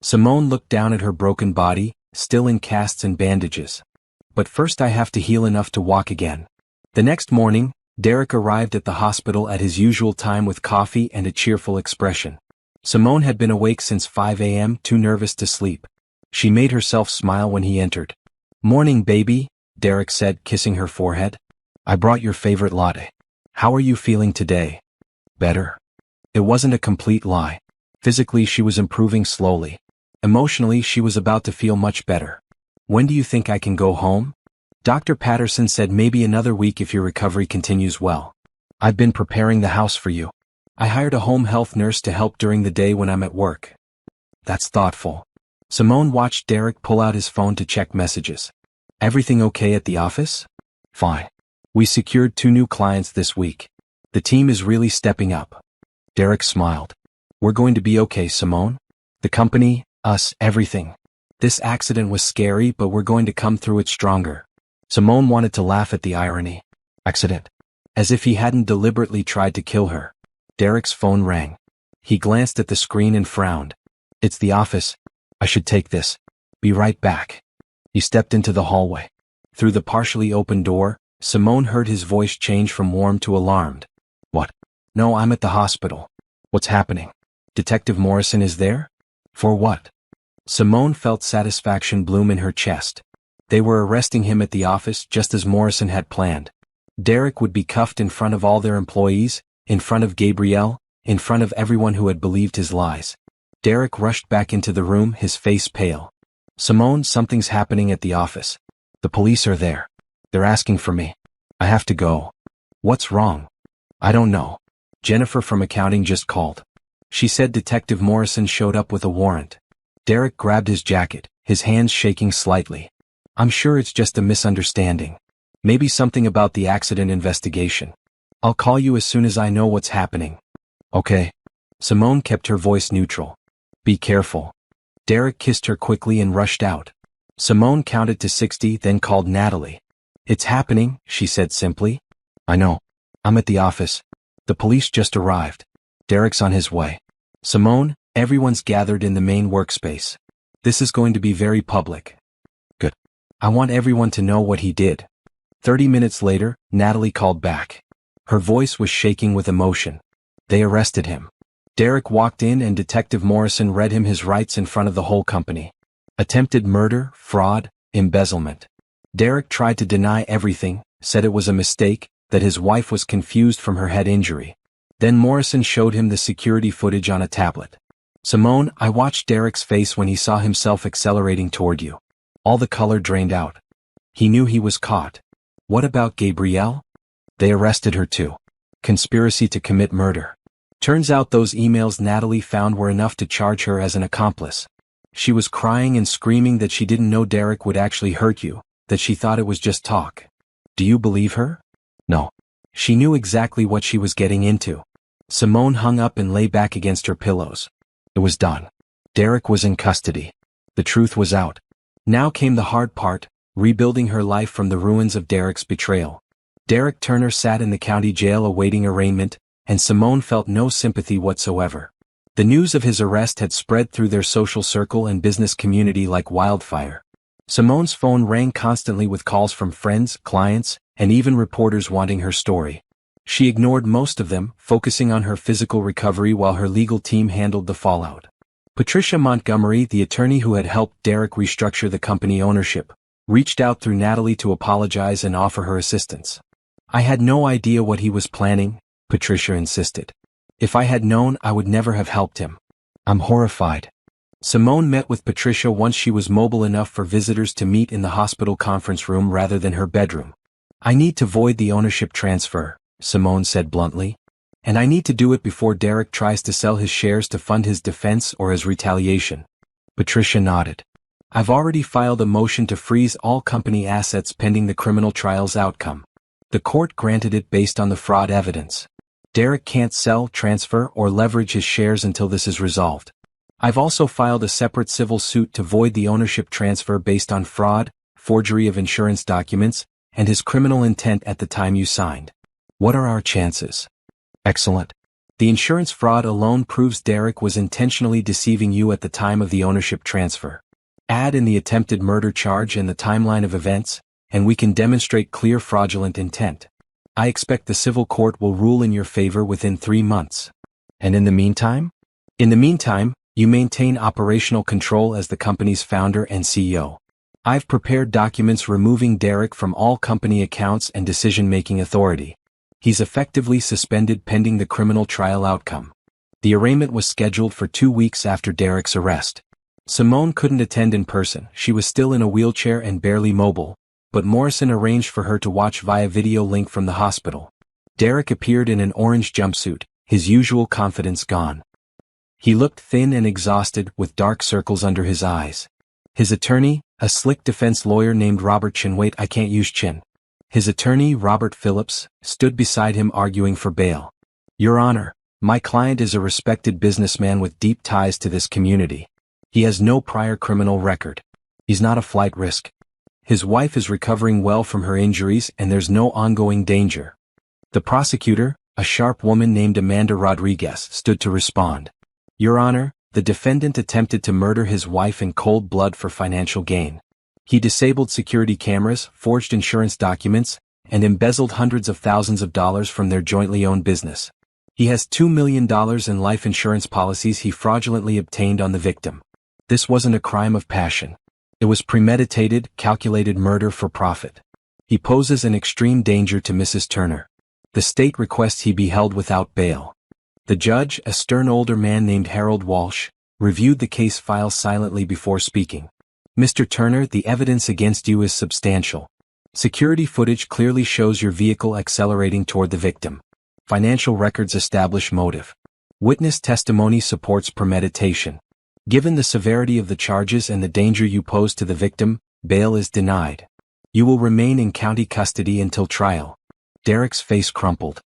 Simone looked down at her broken body, still in casts and bandages. But first I have to heal enough to walk again. The next morning, Derek arrived at the hospital at his usual time with coffee and a cheerful expression. Simone had been awake since 5 a.m., too nervous to sleep. She made herself smile when he entered. Morning, baby, Derek said, kissing her forehead. I brought your favorite latte. How are you feeling today? Better. It wasn't a complete lie. Physically, she was improving slowly. Emotionally, she was about to feel much better. When do you think I can go home? Dr. Patterson said maybe another week if your recovery continues well. I've been preparing the house for you. I hired a home health nurse to help during the day when I'm at work. That's thoughtful. Simone watched Derek pull out his phone to check messages. Everything okay at the office? Fine. We secured 2 new clients this week. The team is really stepping up. Derek smiled. We're going to be okay, Simone. The company, us, everything. This accident was scary, but we're going to come through it stronger. Simone wanted to laugh at the irony. Accident. As if he hadn't deliberately tried to kill her. Derek's phone rang. He glanced at the screen and frowned. It's the office. I should take this. Be right back. He stepped into the hallway. Through the partially open door, Simone heard his voice change from warm to alarmed. What? No, I'm at the hospital. What's happening? Detective Morrison is there? For what? Simone felt satisfaction bloom in her chest. They were arresting him at the office just as Morrison had planned. Derek would be cuffed in front of all their employees, in front of Gabrielle, in front of everyone who had believed his lies. Derek rushed back into the room, his face pale. Simone, something's happening at the office. The police are there. They're asking for me. I have to go. What's wrong? I don't know. Jennifer from accounting just called. She said Detective Morrison showed up with a warrant. Derek grabbed his jacket, his hands shaking slightly. I'm sure it's just a misunderstanding. Maybe something about the accident investigation. I'll call you as soon as I know what's happening. Okay. Simone kept her voice neutral. Be careful. Derek kissed her quickly and rushed out. Simone counted to 60, then called Natalie. It's happening, she said simply. I know. I'm at the office. The police just arrived. Derek's on his way. Simone, everyone's gathered in the main workspace. This is going to be very public. Good. I want everyone to know what he did. 30 minutes later, Natalie called back. Her voice was shaking with emotion. They arrested him. Derek walked in and Detective Morrison read him his rights in front of the whole company. Attempted murder, fraud, embezzlement. Derek tried to deny everything, said it was a mistake, that his wife was confused from her head injury. Then Morrison showed him the security footage on a tablet. Simone, I watched Derek's face when he saw himself accelerating toward you. All the color drained out. He knew he was caught. What about Gabrielle? They arrested her too. Conspiracy to commit murder. Turns out those emails Natalie found were enough to charge her as an accomplice. She was crying and screaming that she didn't know Derek would actually hurt you, that she thought it was just talk. Do you believe her? No. She knew exactly what she was getting into. Simone hung up and lay back against her pillows. It was done. Derek was in custody. The truth was out. Now came the hard part, rebuilding her life from the ruins of Derek's betrayal. Derek Turner sat in the county jail awaiting arraignment, and Simone felt no sympathy whatsoever. The news of his arrest had spread through their social circle and business community like wildfire. Simone's phone rang constantly with calls from friends, clients, and even reporters wanting her story. She ignored most of them, focusing on her physical recovery while her legal team handled the fallout. Patricia Montgomery, the attorney who had helped Derek restructure the company ownership, reached out through Natalie to apologize and offer her assistance. I had no idea what he was planning, Patricia insisted. If I had known, I would never have helped him. I'm horrified. Simone met with Patricia once she was mobile enough for visitors to meet in the hospital conference room rather than her bedroom. I need to void the ownership transfer, Simone said bluntly. And I need to do it before Derek tries to sell his shares to fund his defense or as retaliation. Patricia nodded. I've already filed a motion to freeze all company assets pending the criminal trial's outcome. The court granted it based on the fraud evidence. Derek can't sell, transfer, or leverage his shares until this is resolved. I've also filed a separate civil suit to void the ownership transfer based on fraud, forgery of insurance documents, and his criminal intent at the time you signed. What are our chances? Excellent. The insurance fraud alone proves Derek was intentionally deceiving you at the time of the ownership transfer. Add in the attempted murder charge and the timeline of events, and we can demonstrate clear fraudulent intent. I expect the civil court will rule in your favor within 3 months. And in the meantime? In the meantime, you maintain operational control as the company's founder and CEO. I've prepared documents removing Derek from all company accounts and decision-making authority. He's effectively suspended pending the criminal trial outcome. The arraignment was scheduled for 2 weeks after Derek's arrest. Simone couldn't attend in person, she was still in a wheelchair and barely mobile, but Morrison arranged for her to watch via video link from the hospital. Derek appeared in an orange jumpsuit, his usual confidence gone. He looked thin and exhausted with dark circles under his eyes. His attorney, a slick defense lawyer named Robert Chin, I can't use Chin. His attorney, Robert Phillips, stood beside him arguing for bail. Your Honor, my client is a respected businessman with deep ties to this community. He has no prior criminal record. He's not a flight risk. His wife is recovering well from her injuries and there's no ongoing danger. The prosecutor, a sharp woman named Amanda Rodriguez, stood to respond. Your Honor, the defendant attempted to murder his wife in cold blood for financial gain. He disabled security cameras, forged insurance documents, and embezzled hundreds of thousands of dollars from their jointly owned business. He has $2 million in life insurance policies he fraudulently obtained on the victim. This wasn't a crime of passion. It was premeditated, calculated murder for profit. He poses an extreme danger to Mrs. Turner. The state requests he be held without bail. The judge, a stern older man named Harold Walsh, reviewed the case file silently before speaking. Mr. Turner, the evidence against you is substantial. Security footage clearly shows your vehicle accelerating toward the victim. Financial records establish motive. Witness testimony supports premeditation. Given the severity of the charges and the danger you pose to the victim, bail is denied. You will remain in county custody until trial. Derek's face crumpled.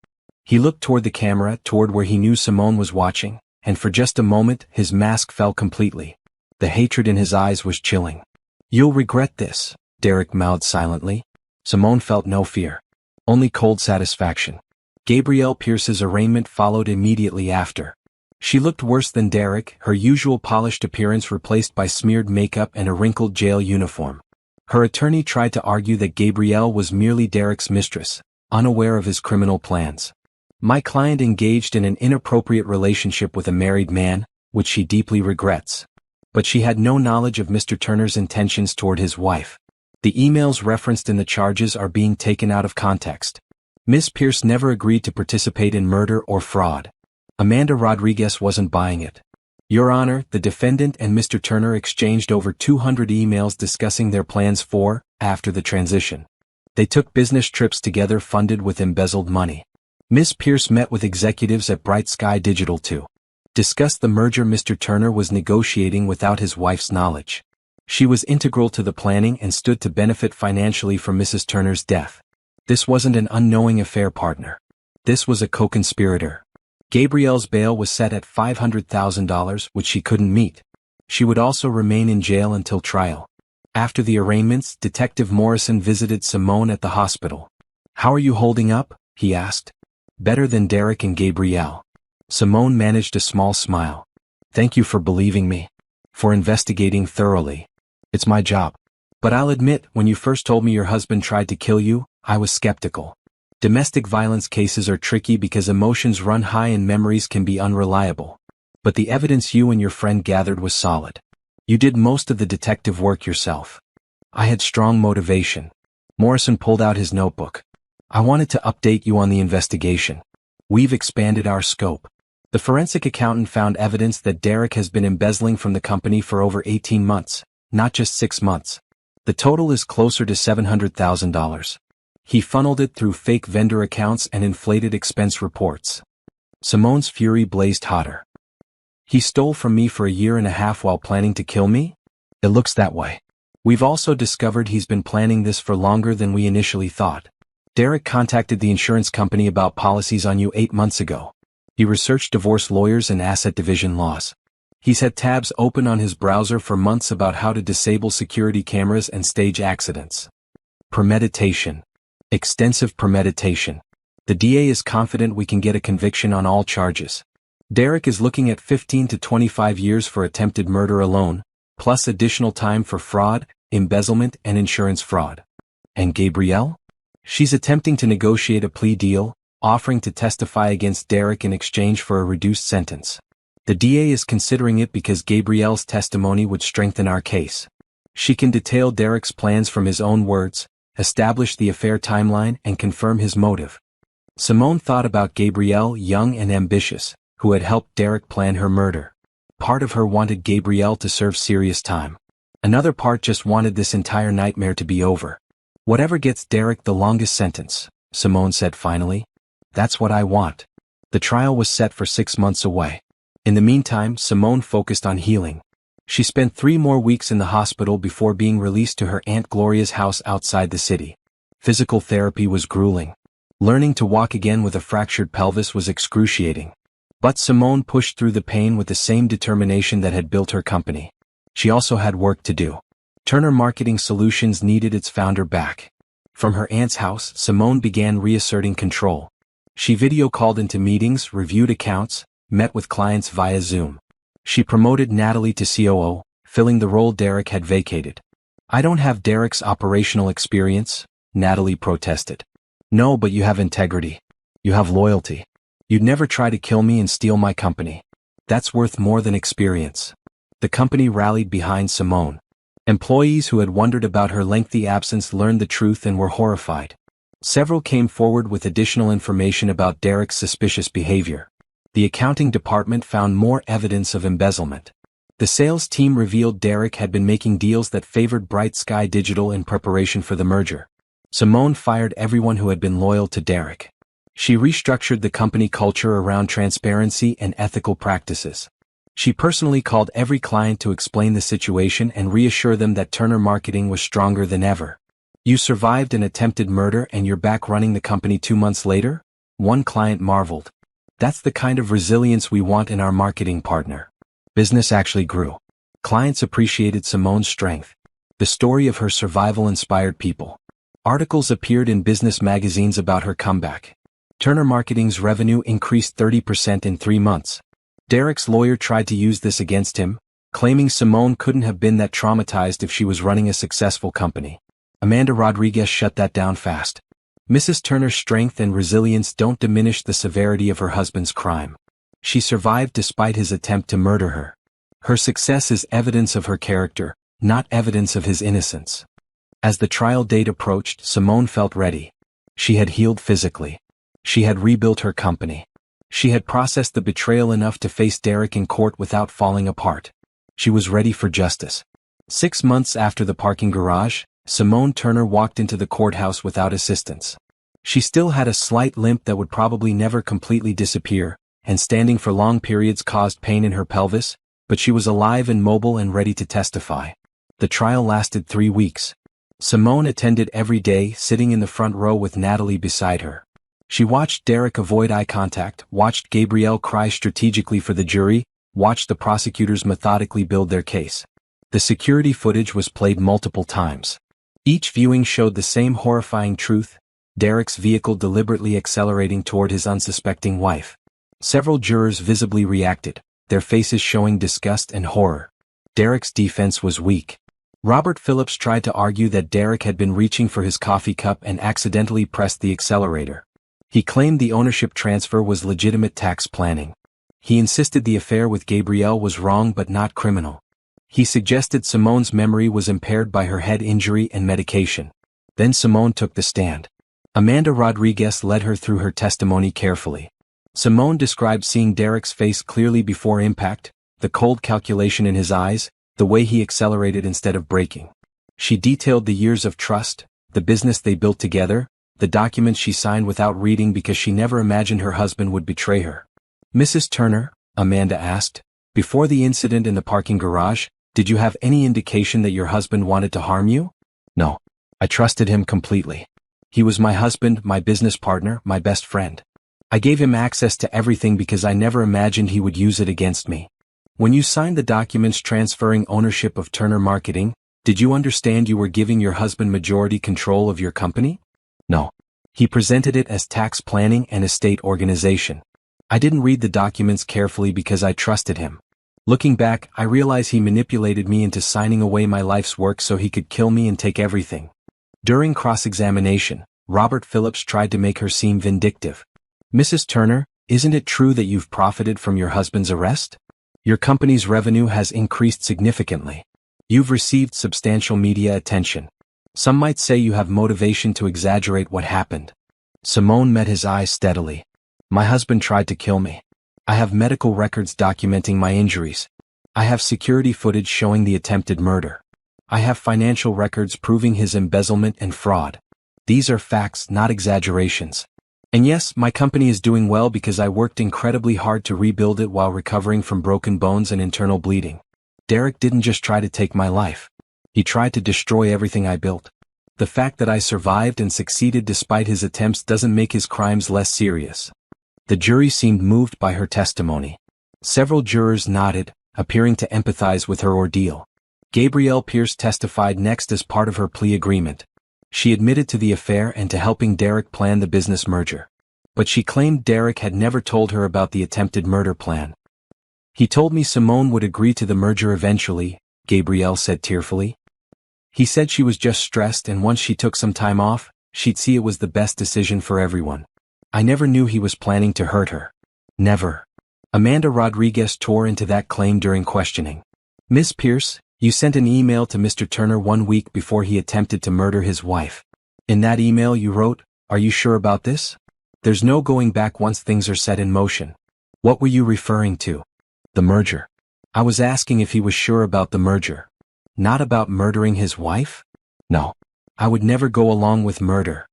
He looked toward the camera, toward where he knew Simone was watching, and for just a moment his mask fell completely. The hatred in his eyes was chilling. You'll regret this, Derek mouthed silently. Simone felt no fear. Only cold satisfaction. Gabrielle Pierce's arraignment followed immediately after. She looked worse than Derek, her usual polished appearance replaced by smeared makeup and a wrinkled jail uniform. Her attorney tried to argue that Gabrielle was merely Derek's mistress, unaware of his criminal plans. My client engaged in an inappropriate relationship with a married man, which she deeply regrets. But she had no knowledge of Mr. Turner's intentions toward his wife. The emails referenced in the charges are being taken out of context. Ms. Pierce never agreed to participate in murder or fraud. Amanda Rodriguez wasn't buying it. Your Honor, the defendant and Mr. Turner exchanged over 200 emails discussing their plans for, after the transition. They took business trips together funded with embezzled money. Ms. Pierce met with executives at Bright Sky Digital to discuss the merger Mr. Turner was negotiating without his wife's knowledge. She was integral to the planning and stood to benefit financially from Mrs. Turner's death. This wasn't an unknowing affair partner. This was a co-conspirator. Gabrielle's bail was set at $500,000, which she couldn't meet. She would also remain in jail until trial. After the arraignments, Detective Morrison visited Simone at the hospital. How are you holding up? He asked. Better than Derek and Gabrielle. Simone managed a small smile. Thank you for believing me. For investigating thoroughly. It's my job. But I'll admit, when you first told me your husband tried to kill you, I was skeptical. Domestic violence cases are tricky because emotions run high and memories can be unreliable. But the evidence you and your friend gathered was solid. You did most of the detective work yourself. I had strong motivation. Morrison pulled out his notebook. I wanted to update you on the investigation. We've expanded our scope. The forensic accountant found evidence that Derek has been embezzling from the company for over 18 months, not just 6 months. The total is closer to $700,000. He funneled it through fake vendor accounts and inflated expense reports. Simone's fury blazed hotter. He stole from me for a year and a half while planning to kill me? It looks that way. We've also discovered he's been planning this for longer than we initially thought. Derek contacted the insurance company about policies on you 8 months ago. He researched divorce lawyers and asset division laws. He's had tabs open on his browser for months about how to disable security cameras and stage accidents. Premeditation. Extensive premeditation. The DA is confident we can get a conviction on all charges. Derek is looking at 15 to 25 years for attempted murder alone, plus additional time for fraud, embezzlement, and insurance fraud. And Gabrielle? She's attempting to negotiate a plea deal, offering to testify against Derek in exchange for a reduced sentence. The DA is considering it because Gabrielle's testimony would strengthen our case. She can detail Derek's plans from his own words, establish the affair timeline, and confirm his motive. Simone thought about Gabrielle, young and ambitious, who had helped Derek plan her murder. Part of her wanted Gabrielle to serve serious time. Another part just wanted this entire nightmare to be over. Whatever gets Derek the longest sentence, Simone said finally. That's what I want. The trial was set for 6 months away. In the meantime, Simone focused on healing. She spent 3 more weeks in the hospital before being released to her Aunt Gloria's house outside the city. Physical therapy was grueling. Learning to walk again with a fractured pelvis was excruciating. But Simone pushed through the pain with the same determination that had built her company. She also had work to do. Turner Marketing Solutions needed its founder back. From her aunt's house, Simone began reasserting control. She video called into meetings, reviewed accounts, met with clients via Zoom. She promoted Natalie to COO, filling the role Derek had vacated. I don't have Derek's operational experience, Natalie protested. No, but you have integrity. You have loyalty. You'd never try to kill me and steal my company. That's worth more than experience. The company rallied behind Simone. Employees who had wondered about her lengthy absence learned the truth and were horrified. Several came forward with additional information about Derek's suspicious behavior. The accounting department found more evidence of embezzlement. The sales team revealed Derek had been making deals that favored Bright Sky Digital in preparation for the merger. Simone fired everyone who had been loyal to Derek. She restructured the company culture around transparency and ethical practices. She personally called every client to explain the situation and reassure them that Turner Marketing was stronger than ever. "You survived an attempted murder and you're back running the company 2 months later?" One client marveled. "That's the kind of resilience we want in our marketing partner." Business actually grew. Clients appreciated Simone's strength. The story of her survival inspired people. Articles appeared in business magazines about her comeback. Turner Marketing's revenue increased 30% in 3 months. Derek's lawyer tried to use this against him, claiming Simone couldn't have been that traumatized if she was running a successful company. Amanda Rodriguez shut that down fast. Mrs. Turner's strength and resilience don't diminish the severity of her husband's crime. She survived despite his attempt to murder her. Her success is evidence of her character, not evidence of his innocence. As the trial date approached, Simone felt ready. She had healed physically. She had rebuilt her company. She had processed the betrayal enough to face Derek in court without falling apart. She was ready for justice. 6 months after the parking garage, Simone Turner walked into the courthouse without assistance. She still had a slight limp that would probably never completely disappear, and standing for long periods caused pain in her pelvis, but she was alive and mobile and ready to testify. The trial lasted 3 weeks. Simone attended every day, sitting in the front row with Natalie beside her. She watched Derek avoid eye contact, watched Gabrielle cry strategically for the jury, watched the prosecutors methodically build their case. The security footage was played multiple times. Each viewing showed the same horrifying truth: Derek's vehicle deliberately accelerating toward his unsuspecting wife. Several jurors visibly reacted, their faces showing disgust and horror. Derek's defense was weak. Robert Phillips tried to argue that Derek had been reaching for his coffee cup and accidentally pressed the accelerator. He claimed the ownership transfer was legitimate tax planning. He insisted the affair with Gabrielle was wrong but not criminal. He suggested Simone's memory was impaired by her head injury and medication. Then Simone took the stand. Amanda Rodriguez led her through her testimony carefully. Simone described seeing Derek's face clearly before impact, the cold calculation in his eyes, the way he accelerated instead of braking. She detailed the years of trust, the business they built together, the documents she signed without reading because she never imagined her husband would betray her. "Mrs. Turner," Amanda asked, "before the incident in the parking garage, did you have any indication that your husband wanted to harm you?" "No. I trusted him completely. He was my husband, my business partner, my best friend. I gave him access to everything because I never imagined he would use it against me." "When you signed the documents transferring ownership of Turner Marketing, did you understand you were giving your husband majority control of your company?" "No. He presented it as tax planning and estate organization. I didn't read the documents carefully because I trusted him. Looking back, I realize he manipulated me into signing away my life's work so he could kill me and take everything." During cross-examination, Robert Phillips tried to make her seem vindictive. "Mrs. Turner, isn't it true that you've profited from your husband's arrest? Your company's revenue has increased significantly. You've received substantial media attention. Some might say you have motivation to exaggerate what happened." Simone met his eyes steadily. "My husband tried to kill me. I have medical records documenting my injuries. I have security footage showing the attempted murder. I have financial records proving his embezzlement and fraud. These are facts, not exaggerations. And yes, my company is doing well because I worked incredibly hard to rebuild it while recovering from broken bones and internal bleeding. Derek didn't just try to take my life. He tried to destroy everything I built. The fact that I survived and succeeded despite his attempts doesn't make his crimes less serious." The jury seemed moved by her testimony. Several jurors nodded, appearing to empathize with her ordeal. Gabrielle Pierce testified next as part of her plea agreement. She admitted to the affair and to helping Derek plan the business merger. But she claimed Derek had never told her about the attempted murder plan. "He told me Simone would agree to the merger eventually," Gabrielle said tearfully. "He said she was just stressed and once she took some time off, she'd see it was the best decision for everyone. I never knew he was planning to hurt her. Never." Amanda Rodriguez tore into that claim during questioning. "Miss Pierce, you sent an email to Mr. Turner 1 week before he attempted to murder his wife. In that email you wrote, 'Are you sure about this? There's no going back once things are set in motion.' What were you referring to?" "The merger. I was asking if he was sure about the merger. Not about murdering his wife? No. I would never go along with murder.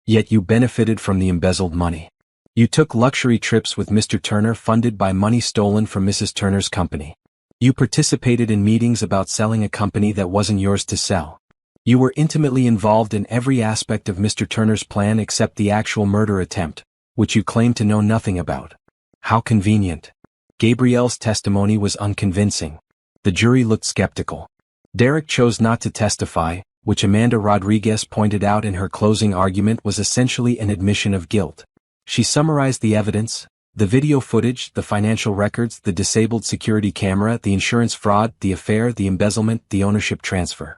Yet you benefited from the embezzled money. You took luxury trips with Mr. Turner funded by money stolen from Mrs. Turner's company. You participated in meetings about selling a company that wasn't yours to sell. You were intimately involved in every aspect of Mr. Turner's plan except the actual murder attempt, which you claim to know nothing about. How convenient. Gabrielle's testimony was unconvincing. The jury looked skeptical. Derek chose not to testify, which Amanda Rodriguez pointed out in her closing argument was essentially an admission of guilt. She summarized the evidence: the video footage, the financial records, the disabled security camera, the insurance fraud, the affair, the embezzlement, the ownership transfer.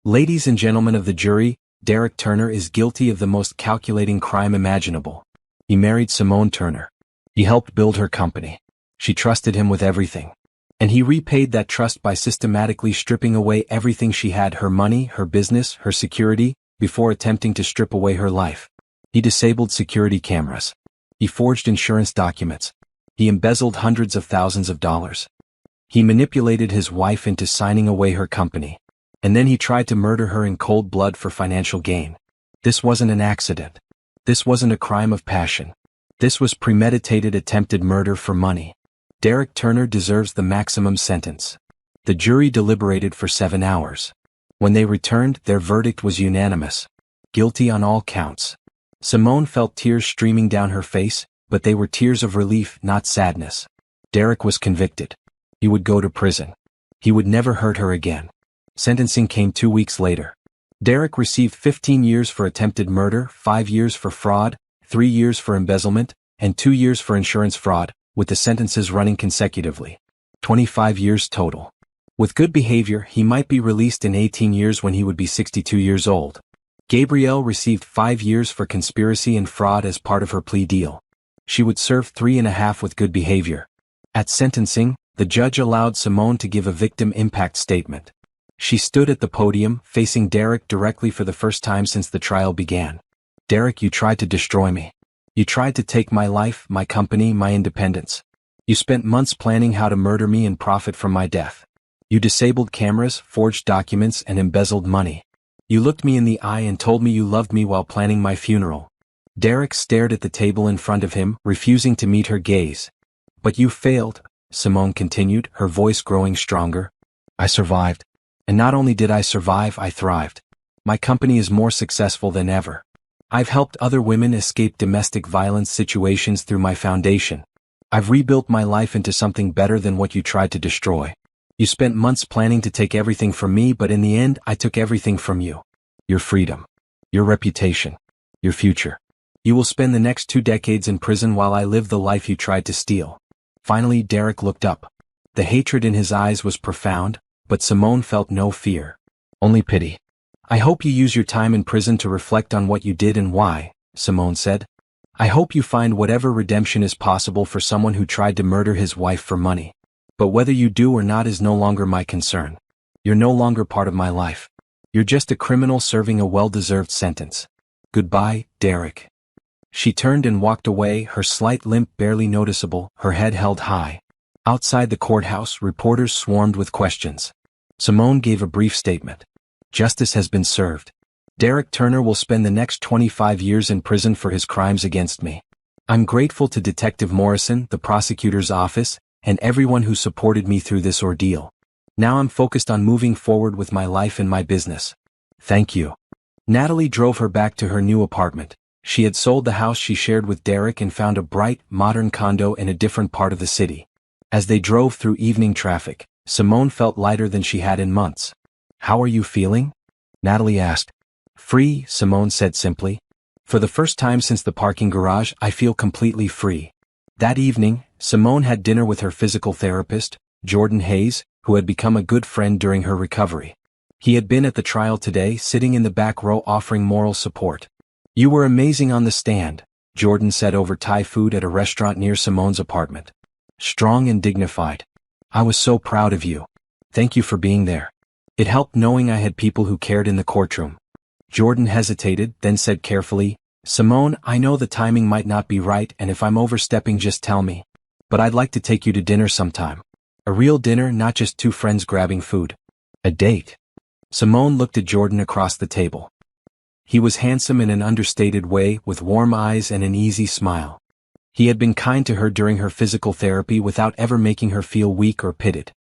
Ladies and gentlemen of the jury, Derek Turner is guilty of the most calculating crime imaginable. He married Simone Turner. He helped build her company. She trusted him with everything. And he repaid that trust by systematically stripping away everything she had: her money, her business, her security, before attempting to strip away her life. He disabled security cameras. He forged insurance documents. He embezzled hundreds of thousands of dollars. He manipulated his wife into signing away her company. And then he tried to murder her in cold blood for financial gain. This wasn't an accident. This wasn't a crime of passion. This was premeditated attempted murder for money. Derek Turner deserves the maximum sentence. The jury deliberated for 7 hours. When they returned, their verdict was unanimous. Guilty on all counts. Simone felt tears streaming down her face, but they were tears of relief, not sadness. Derek was convicted. He would go to prison. He would never hurt her again. Sentencing came 2 weeks later. Derek received 15 years for attempted murder, 5 years for fraud, 3 years for embezzlement, and 2 years for insurance fraud, with the sentences running consecutively. 25 years total. With good behavior, he might be released in 18 years when he would be 62 years old. Gabrielle received 5 years for conspiracy and fraud as part of her plea deal. She would serve 3.5 with good behavior. At sentencing, the judge allowed Simone to give a victim impact statement. She stood at the podium, facing Derek directly for the first time since the trial began. Derek, you tried to destroy me. You tried to take my life, my company, my independence. You spent months planning how to murder me and profit from my death. You disabled cameras, forged documents, and embezzled money. You looked me in the eye and told me you loved me while planning my funeral. Derek stared at the table in front of him, refusing to meet her gaze. But you failed, Simone continued, her voice growing stronger. I survived. And not only did I survive, I thrived. My company is more successful than ever. I've helped other women escape domestic violence situations through my foundation. I've rebuilt my life into something better than what you tried to destroy. You spent months planning to take everything from me, but in the end, I took everything from you. Your freedom. Your reputation. Your future. You will spend the next 2 decades in prison while I live the life you tried to steal. Finally, Derek looked up. The hatred in his eyes was profound, but Simone felt no fear. Only pity. I hope you use your time in prison to reflect on what you did and why, Simone said. I hope you find whatever redemption is possible for someone who tried to murder his wife for money. But whether you do or not is no longer my concern. You're no longer part of my life. You're just a criminal serving a well-deserved sentence. Goodbye, Derek. She turned and walked away, her slight limp barely noticeable, her head held high. Outside the courthouse, reporters swarmed with questions. Simone gave a brief statement. Justice has been served. Derek Turner will spend the next 25 years in prison for his crimes against me. I'm grateful to Detective Morrison, the prosecutor's office, and everyone who supported me through this ordeal. Now I'm focused on moving forward with my life and my business. Thank you. Natalie drove her back to her new apartment. She had sold the house she shared with Derek and found a bright, modern condo in a different part of the city. As they drove through evening traffic, Simone felt lighter than she had in months. How are you feeling? Natalie asked. Free, Simone said simply. For the first time since the parking garage, I feel completely free. That evening, Simone had dinner with her physical therapist, Jordan Hayes, who had become a good friend during her recovery. He had been at the trial today, sitting in the back row offering moral support. You were amazing on the stand, Jordan said over Thai food at a restaurant near Simone's apartment. Strong and dignified. I was so proud of you. Thank you for being there. It helped knowing I had people who cared in the courtroom. Jordan hesitated, then said carefully, Simone, I know the timing might not be right, and if I'm overstepping just tell me. But I'd like to take you to dinner sometime. A real dinner, not just two friends grabbing food. A date. Simone looked at Jordan across the table. He was handsome in an understated way, with warm eyes and an easy smile. He had been kind to her during her physical therapy without ever making her feel weak or pitted.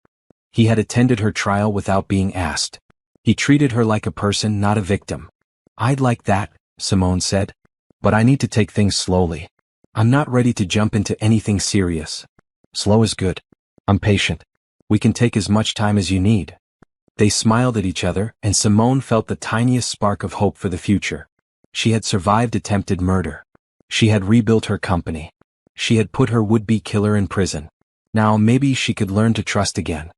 He had attended her trial without being asked. He treated her like a person, not a victim. "I'd like that," Simone said. "But I need to take things slowly. I'm not ready to jump into anything serious." "Slow is good. I'm patient. We can take as much time as you need." They smiled at each other, and Simone felt the tiniest spark of hope for the future. She had survived attempted murder. She had rebuilt her company. She had put her would-be killer in prison. Now maybe she could learn to trust again.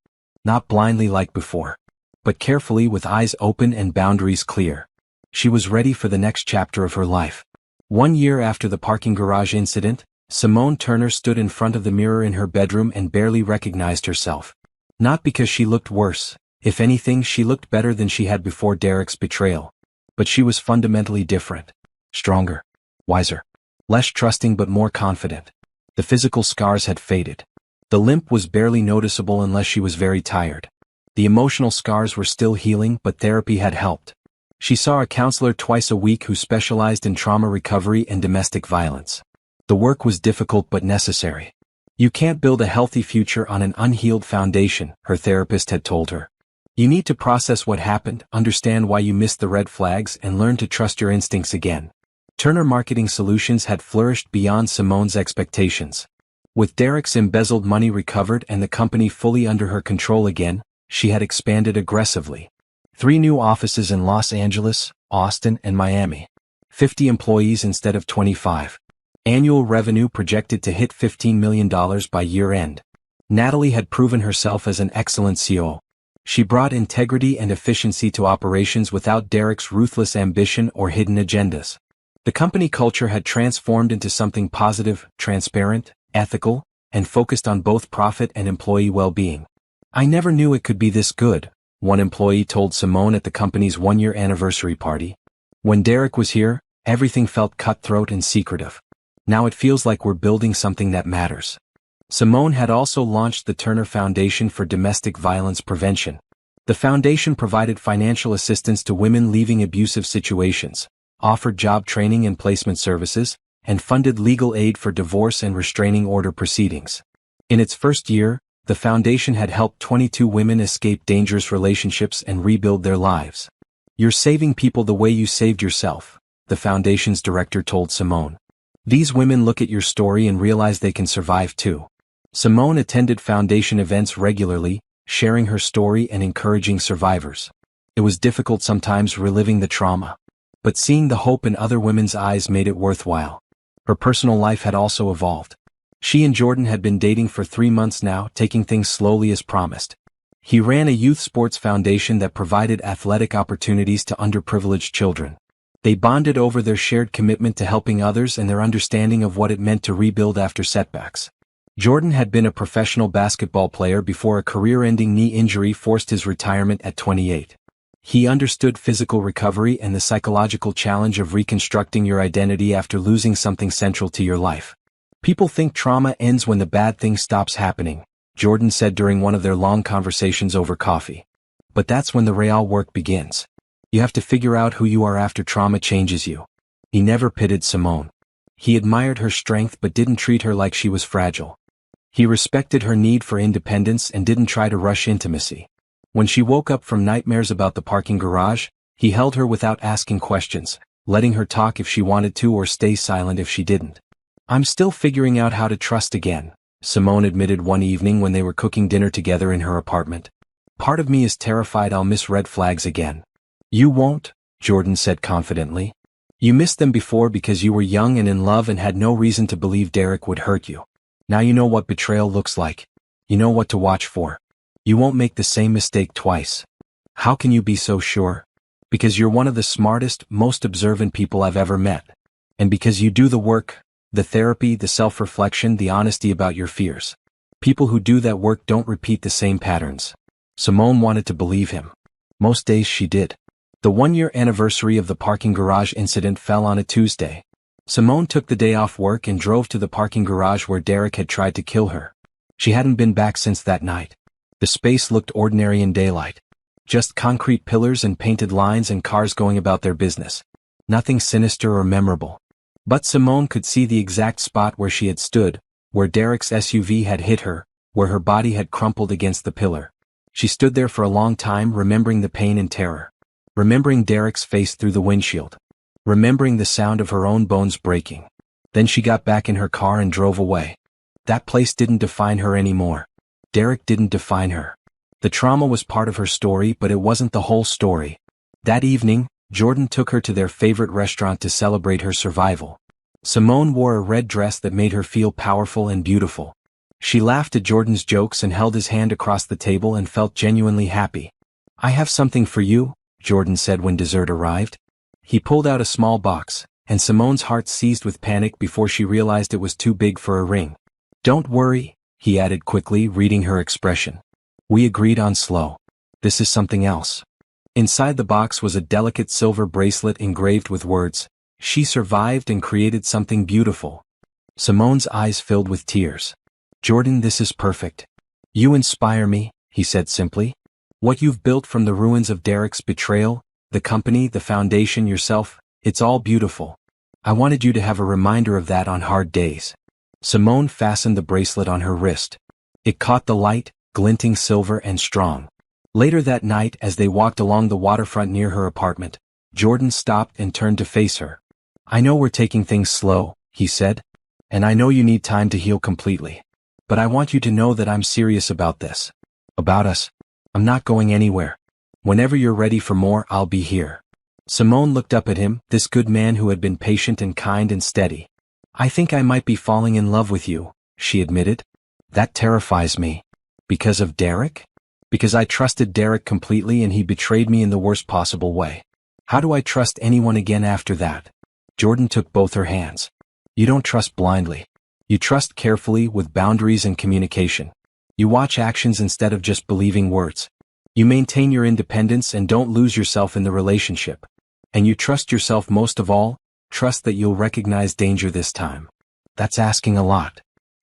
Not blindly like before, but carefully, with eyes open and boundaries clear. She was ready for the next chapter of her life. 1 year after the parking garage incident, Simone Turner stood in front of the mirror in her bedroom and barely recognized herself. Not because she looked worse. If anything, she looked better than she had before Derek's betrayal. But she was fundamentally different. Stronger. Wiser. Less trusting but more confident. The physical scars had faded. The limp was barely noticeable unless she was very tired. The emotional scars were still healing, but therapy had helped. She saw a counselor twice a week who specialized in trauma recovery and domestic violence. The work was difficult but necessary. "You can't build a healthy future on an unhealed foundation," her therapist had told her. "You need to process what happened, understand why you missed the red flags, and learn to trust your instincts again." Turner Marketing Solutions had flourished beyond Simone's expectations. With Derek's embezzled money recovered and the company fully under her control again, she had expanded aggressively. 3 new offices in Los Angeles, Austin, and Miami. 50 employees instead of 25. Annual revenue projected to hit $15 million by year-end. Natalie had proven herself as an excellent CEO. She brought integrity and efficiency to operations without Derek's ruthless ambition or hidden agendas. The company culture had transformed into something positive, transparent, ethical, and focused on both profit and employee well-being. "I never knew it could be this good," one employee told Simone at the company's 1-year anniversary party. "When Derek was here, everything felt cutthroat and secretive. Now it feels like we're building something that matters." Simone had also launched the Turner Foundation for Domestic Violence Prevention. The foundation provided financial assistance to women leaving abusive situations, offered job training and placement services, and funded legal aid for divorce and restraining order proceedings. In its first year, the foundation had helped 22 women escape dangerous relationships and rebuild their lives. "You're saving people the way you saved yourself," the foundation's director told Simone. "These women look at your story and realize they can survive too." Simone attended foundation events regularly, sharing her story and encouraging survivors. It was difficult sometimes reliving the trauma, but seeing the hope in other women's eyes made it worthwhile. Her personal life had also evolved. She and Jordan had been dating for 3 months now, taking things slowly as promised. He ran a youth sports foundation that provided athletic opportunities to underprivileged children. They bonded over their shared commitment to helping others and their understanding of what it meant to rebuild after setbacks. Jordan had been a professional basketball player before a career-ending knee injury forced his retirement at 28. He understood physical recovery and the psychological challenge of reconstructing your identity after losing something central to your life. "People think trauma ends when the bad thing stops happening," Jordan said during one of their long conversations over coffee. "But that's when the real work begins. You have to figure out who you are after trauma changes you." He never pitted Simone. He admired her strength but didn't treat her like she was fragile. He respected her need for independence and didn't try to rush intimacy. When she woke up from nightmares about the parking garage, he held her without asking questions, letting her talk if she wanted to or stay silent if she didn't. "I'm still figuring out how to trust again," Simone admitted one evening when they were cooking dinner together in her apartment. "Part of me is terrified I'll miss red flags again." "You won't," Jordan said confidently. "You missed them before because you were young and in love and had no reason to believe Derek would hurt you. Now you know what betrayal looks like. You know what to watch for. You won't make the same mistake twice." "How can you be so sure?" "Because you're one of the smartest, most observant people I've ever met. And because you do the work, the therapy, the self-reflection, the honesty about your fears. People who do that work don't repeat the same patterns." Simone wanted to believe him. Most days she did. The 1-year anniversary of the parking garage incident fell on a Tuesday. Simone took the day off work and drove to the parking garage where Derek had tried to kill her. She hadn't been back since that night. The space looked ordinary in daylight. Just concrete pillars and painted lines and cars going about their business. Nothing sinister or memorable. But Simone could see the exact spot where she had stood, where Derek's SUV had hit her, where her body had crumpled against the pillar. She stood there for a long time, remembering the pain and terror. Remembering Derek's face through the windshield. Remembering the sound of her own bones breaking. Then she got back in her car and drove away. That place didn't define her anymore. Derek didn't define her. The trauma was part of her story, but it wasn't the whole story. That evening, Jordan took her to their favorite restaurant to celebrate her survival. Simone wore a red dress that made her feel powerful and beautiful. She laughed at Jordan's jokes and held his hand across the table and felt genuinely happy. "I have something for you," Jordan said when dessert arrived. He pulled out a small box, and Simone's heart seized with panic before she realized it was too big for a ring. "Don't worry," he added quickly, reading her expression. "We agreed on slow. This is something else." Inside the box was a delicate silver bracelet engraved with words, "She survived and created something beautiful." Simone's eyes filled with tears. "Jordan, this is perfect. You inspire me," he said simply. "What you've built from the ruins of Derek's betrayal, the company, the foundation, yourself, it's all beautiful. I wanted you to have a reminder of that on hard days." Simone fastened the bracelet on her wrist. It caught the light, glinting silver and strong. Later that night, as they walked along the waterfront near her apartment, Jordan stopped and turned to face her. "I know we're taking things slow," he said. "And I know you need time to heal completely. But I want you to know that I'm serious about this. About us. I'm not going anywhere. Whenever you're ready for more, I'll be here." Simone looked up at him, this good man who had been patient and kind and steady. "I think I might be falling in love with you," she admitted. "That terrifies me." "Because of Derek?" "Because I trusted Derek completely and he betrayed me in the worst possible way. How do I trust anyone again after that?" Jordan took both her hands. "You don't trust blindly. You trust carefully, with boundaries and communication. You watch actions instead of just believing words. You maintain your independence and don't lose yourself in the relationship. And you trust yourself most of all, trust that you'll recognize danger this time. That's asking a lot.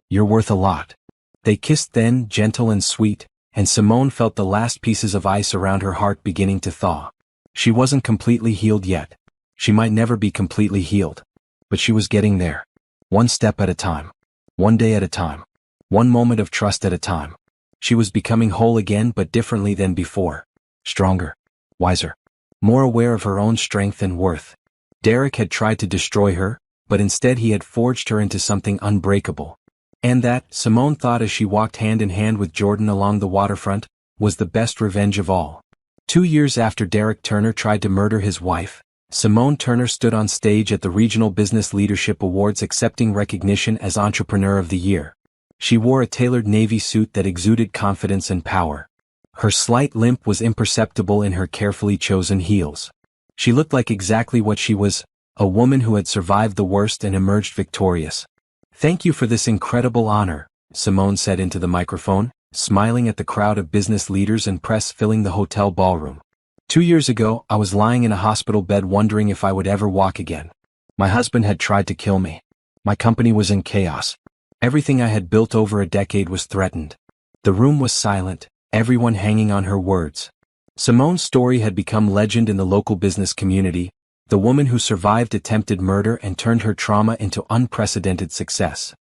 You're worth a lot." They kissed then, gentle and sweet, and Simone felt the last pieces of ice around her heart beginning to thaw. She wasn't completely healed yet. She might never be completely healed. But she was getting there. One step at a time. One day at a time. One moment of trust at a time. She was becoming whole again, but differently than before. Stronger. Wiser. More aware of her own strength and worth. Derek had tried to destroy her, but instead he had forged her into something unbreakable. And that, Simone thought as she walked hand in hand with Jordan along the waterfront, was the best revenge of all. 2 years after Derek Turner tried to murder his wife, Simone Turner stood on stage at the Regional Business Leadership Awards accepting recognition as Entrepreneur of the Year. She wore a tailored navy suit that exuded confidence and power. Her slight limp was imperceptible in her carefully chosen heels. She looked like exactly what she was, a woman who had survived the worst and emerged victorious. "Thank you for this incredible honor," Simone said into the microphone, smiling at the crowd of business leaders and press filling the hotel ballroom. 2 years ago, I was lying in a hospital bed wondering if I would ever walk again. My husband had tried to kill me. My company was in chaos. Everything I had built over a decade was threatened. The room was silent, everyone hanging on her words. Simone's story had become legend in the local business community, the woman who survived attempted murder and turned her trauma into unprecedented success.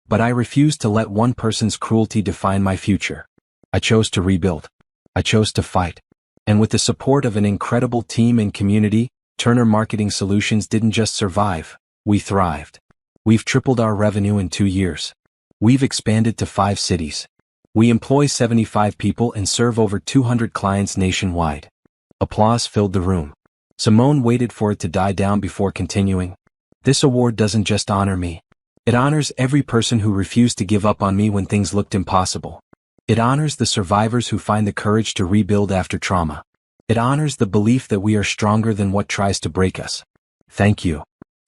But I refused to let one person's cruelty define my future. I chose to rebuild. I chose to fight. And with the support of an incredible team and community, Turner Marketing Solutions didn't just survive, we thrived. We've tripled our revenue in 2 years. We've expanded to 5 cities. We employ 75 people and serve over 200 clients nationwide. Applause filled the room. Simone waited for it to die down before continuing. "This award doesn't just honor me. It honors every person who refused to give up on me when things looked impossible. It honors the survivors who find the courage to rebuild after trauma. It honors the belief that we are stronger than what tries to break us. Thank you."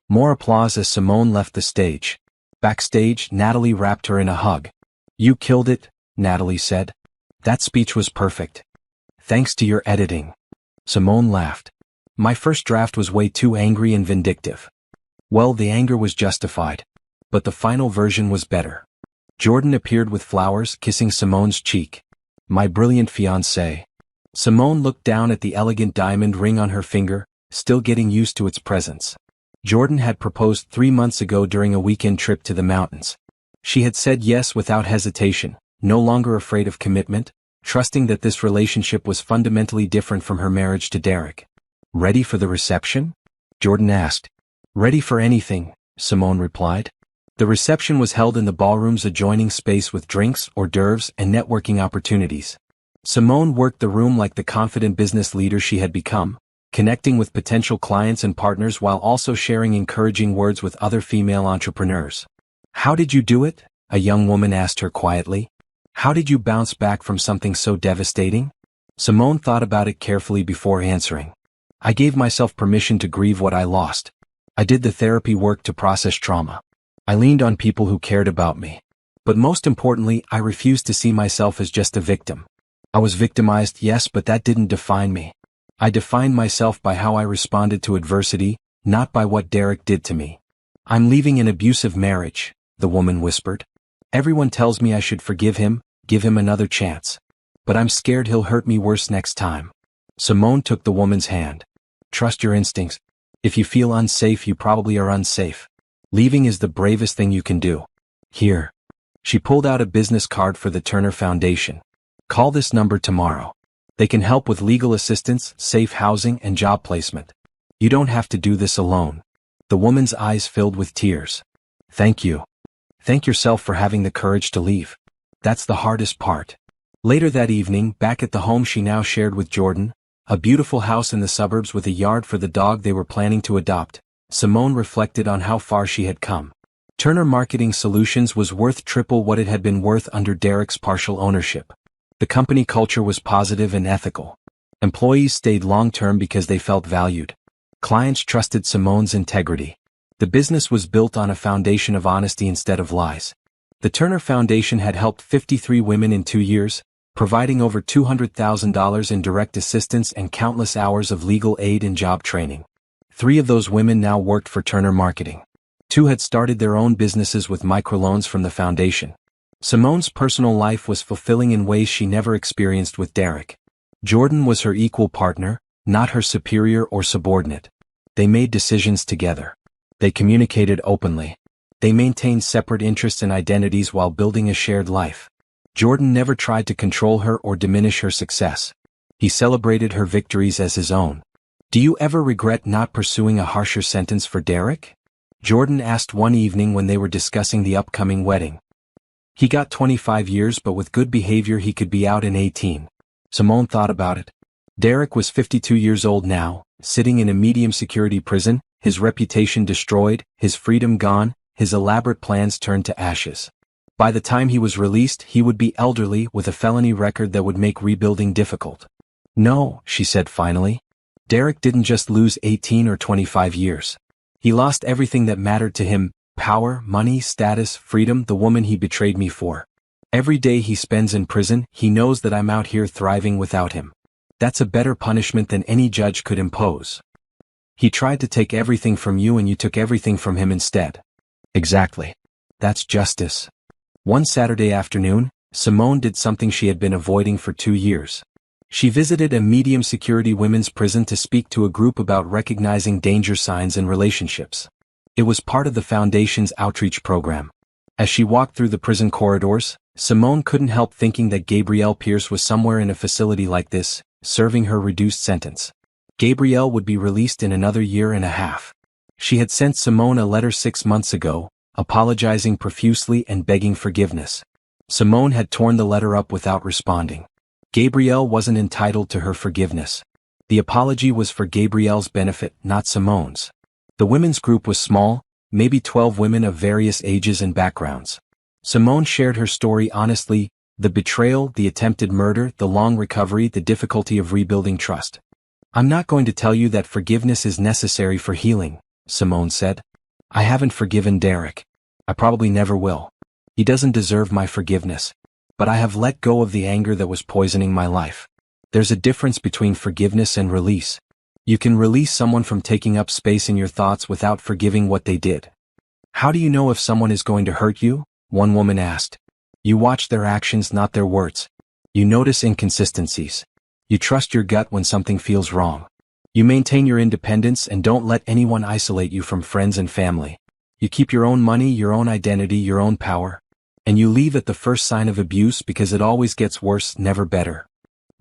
More applause as Simone left the stage. Backstage, Natalie wrapped her in a hug. "You killed it," Natalie said. "That speech was perfect. Thanks to your editing." Simone laughed. "My first draft was way too angry and vindictive." "Well, the anger was justified. But the final version was better. Jordan appeared with flowers, kissing Simone's cheek. My brilliant fiancé. Simone looked down at the elegant diamond ring on her finger, still getting used to its presence. Jordan had proposed 3 months ago during a weekend trip to the mountains. She had said yes without hesitation, no longer afraid of commitment, trusting that this relationship was fundamentally different from her marriage to Derek. Ready for the reception? Jordan asked. Ready for anything, Simone replied. The reception was held in the ballroom's adjoining space with drinks, hors d'oeuvres, and networking opportunities. Simone worked the room like the confident business leader she had become, connecting with potential clients and partners while also sharing encouraging words with other female entrepreneurs. How did you do it? A young woman asked her quietly. How did you bounce back from something so devastating? Simone thought about it carefully before answering. I gave myself permission to grieve what I lost. I did the therapy work to process trauma. I leaned on people who cared about me. But most importantly, I refused to see myself as just a victim. I was victimized, yes, but that didn't define me. I defined myself by how I responded to adversity, not by what Derek did to me. I'm leaving an abusive marriage, the woman whispered. Everyone tells me I should forgive him, give him another chance. But I'm scared he'll hurt me worse next time. Simone took the woman's hand. Trust your instincts. If you feel unsafe, you probably are unsafe. Leaving is the bravest thing you can do. Here. She pulled out a business card for the Turner Foundation. Call this number tomorrow. They can help with legal assistance, safe housing, and job placement. You don't have to do this alone. The woman's eyes filled with tears. Thank you. Thank yourself for having the courage to leave. That's the hardest part. Later that evening, back at the home she now shared with Jordan, a beautiful house in the suburbs with a yard for the dog they were planning to adopt, Simone reflected on how far she had come. Turner Marketing Solutions was worth triple what it had been worth under Derek's partial ownership. The company culture was positive and ethical. Employees stayed long-term because they felt valued. Clients trusted Simone's integrity. The business was built on a foundation of honesty instead of lies. The Turner Foundation had helped 53 women in 2 years, providing over $200,000 in direct assistance and countless hours of legal aid and job training. 3 of those women now worked for Turner Marketing. 2 had started their own businesses with microloans from the foundation. Simone's personal life was fulfilling in ways she never experienced with Derek. Jordan was her equal partner, not her superior or subordinate. They made decisions together. They communicated openly. They maintained separate interests and identities while building a shared life. Jordan never tried to control her or diminish her success. He celebrated her victories as his own. Do you ever regret not pursuing a harsher sentence for Derek? Jordan asked one evening when they were discussing the upcoming wedding. He got 25 years, but with good behavior he could be out in 18. Simone thought about it. Derek was 52 years old now, sitting in a medium-security prison, his reputation destroyed, his freedom gone, his elaborate plans turned to ashes. By the time he was released, he would be elderly with a felony record that would make rebuilding difficult. No, she said finally. Derek didn't just lose 18 or 25 years. He lost everything that mattered to him: power, money, status, freedom, the woman he betrayed me for. Every day he spends in prison, he knows that I'm out here thriving without him. That's a better punishment than any judge could impose. He tried to take everything from you and you took everything from him instead. Exactly. That's justice. One Saturday afternoon, Simone did something she had been avoiding for 2 years. She visited a medium-security women's prison to speak to a group about recognizing danger signs in relationships. It was part of the Foundation's outreach program. As she walked through the prison corridors, Simone couldn't help thinking that Gabrielle Pierce was somewhere in a facility like this, serving her reduced sentence. Gabrielle would be released in another 1.5 years. She had sent Simone a letter 6 months ago, apologizing profusely and begging forgiveness. Simone had torn the letter up without responding. Gabrielle wasn't entitled to her forgiveness. The apology was for Gabrielle's benefit, not Simone's. The women's group was small, maybe 12 women of various ages and backgrounds. Simone shared her story honestly: the betrayal, the attempted murder, the long recovery, the difficulty of rebuilding trust. I'm not going to tell you that forgiveness is necessary for healing, Simone said. I haven't forgiven Derek. I probably never will. He doesn't deserve my forgiveness. But I have let go of the anger that was poisoning my life. There's a difference between forgiveness and release. You can release someone from taking up space in your thoughts without forgiving what they did. How do you know if someone is going to hurt you? One woman asked. You watch their actions, not their words. You notice inconsistencies. You trust your gut when something feels wrong. You maintain your independence and don't let anyone isolate you from friends and family. You keep your own money, your own identity, your own power. And you leave at the first sign of abuse because it always gets worse, never better.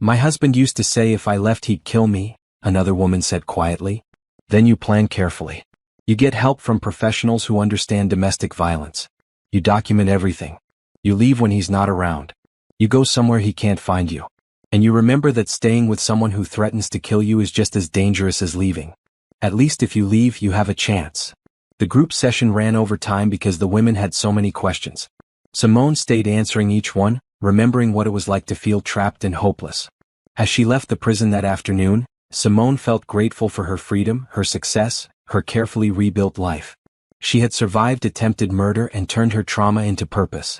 My husband used to say if I left he'd kill me, another woman said quietly. Then you plan carefully. You get help from professionals who understand domestic violence. You document everything. You leave when he's not around. You go somewhere he can't find you. And you remember that staying with someone who threatens to kill you is just as dangerous as leaving. At least if you leave, you have a chance. The group session ran over time because the women had so many questions. Simone stayed answering each one, remembering what it was like to feel trapped and hopeless. As she left the prison that afternoon, Simone felt grateful for her freedom, her success, her carefully rebuilt life. She had survived attempted murder and turned her trauma into purpose.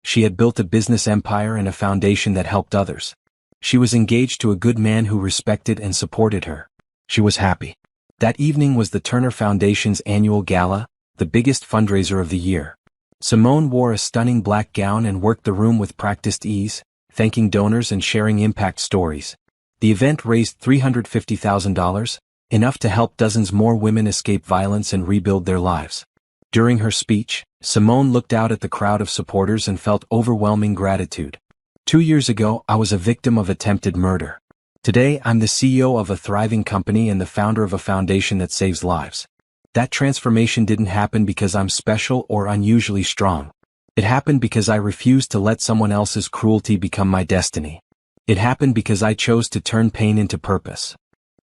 She had built a business empire and a foundation that helped others. She was engaged to a good man who respected and supported her. She was happy. That evening was the Turner Foundation's annual gala, the biggest fundraiser of the year. Simone wore a stunning black gown and worked the room with practiced ease, thanking donors and sharing impact stories. The event raised $350,000, enough to help dozens more women escape violence and rebuild their lives. During her speech, Simone looked out at the crowd of supporters and felt overwhelming gratitude. 2 years ago, I was a victim of attempted murder. Today, I'm the CEO of a thriving company and the founder of a foundation that saves lives. That transformation didn't happen because I'm special or unusually strong. It happened because I refused to let someone else's cruelty become my destiny. It happened because I chose to turn pain into purpose.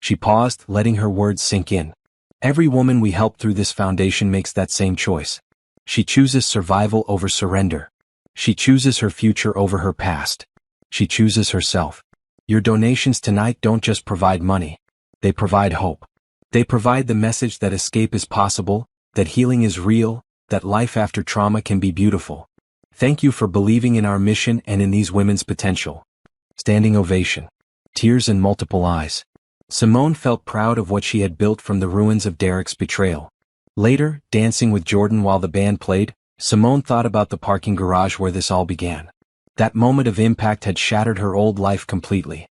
She paused, letting her words sink in. Every woman we help through this foundation makes that same choice. She chooses survival over surrender. She chooses her future over her past. She chooses herself. Your donations tonight don't just provide money. They provide hope. They provide the message that escape is possible, that healing is real, that life after trauma can be beautiful. Thank you for believing in our mission and in these women's potential. Standing ovation. Tears in multiple eyes. Simone felt proud of what she had built from the ruins of Derek's betrayal. Later, dancing with Jordan while the band played, Simone thought about the parking garage where this all began. That moment of impact had shattered her old life completely.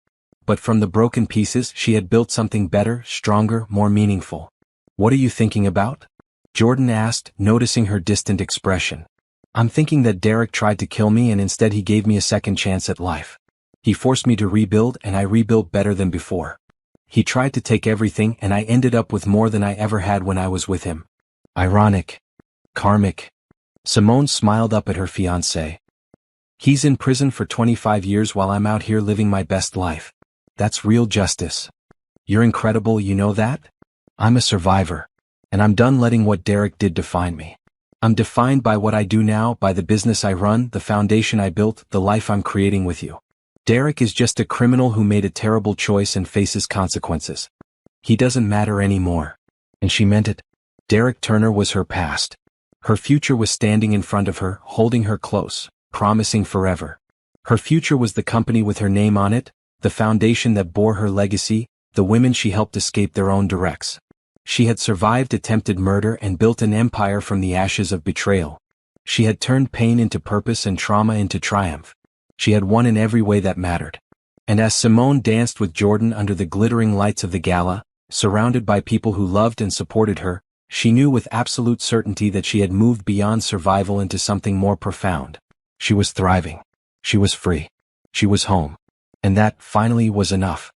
But from the broken pieces, she had built something better, stronger, more meaningful. What are you thinking about? Jordan asked, noticing her distant expression. I'm thinking that Derek tried to kill me and instead he gave me a second chance at life. He forced me to rebuild and I rebuilt better than before. He tried to take everything and I ended up with more than I ever had when I was with him. Ironic. Karmic. Simone smiled up at her fiancé. He's in prison for 25 years while I'm out here living my best life. That's real justice. You're incredible, you know that? I'm a survivor. And I'm done letting what Derek did define me. I'm defined by what I do now, by the business I run, the foundation I built, the life I'm creating with you. Derek is just a criminal who made a terrible choice and faces consequences. He doesn't matter anymore. And she meant it. Derek Turner was her past. Her future was standing in front of her, holding her close, promising forever. Her future was the company with her name on it, the foundation that bore her legacy, the women she helped escape their own directs. She had survived attempted murder and built an empire from the ashes of betrayal. She had turned pain into purpose and trauma into triumph. She had won in every way that mattered. And as Simone danced with Jordan under the glittering lights of the gala, surrounded by people who loved and supported her, she knew with absolute certainty that she had moved beyond survival into something more profound. She was thriving. She was free. She was home. And that, finally, was enough.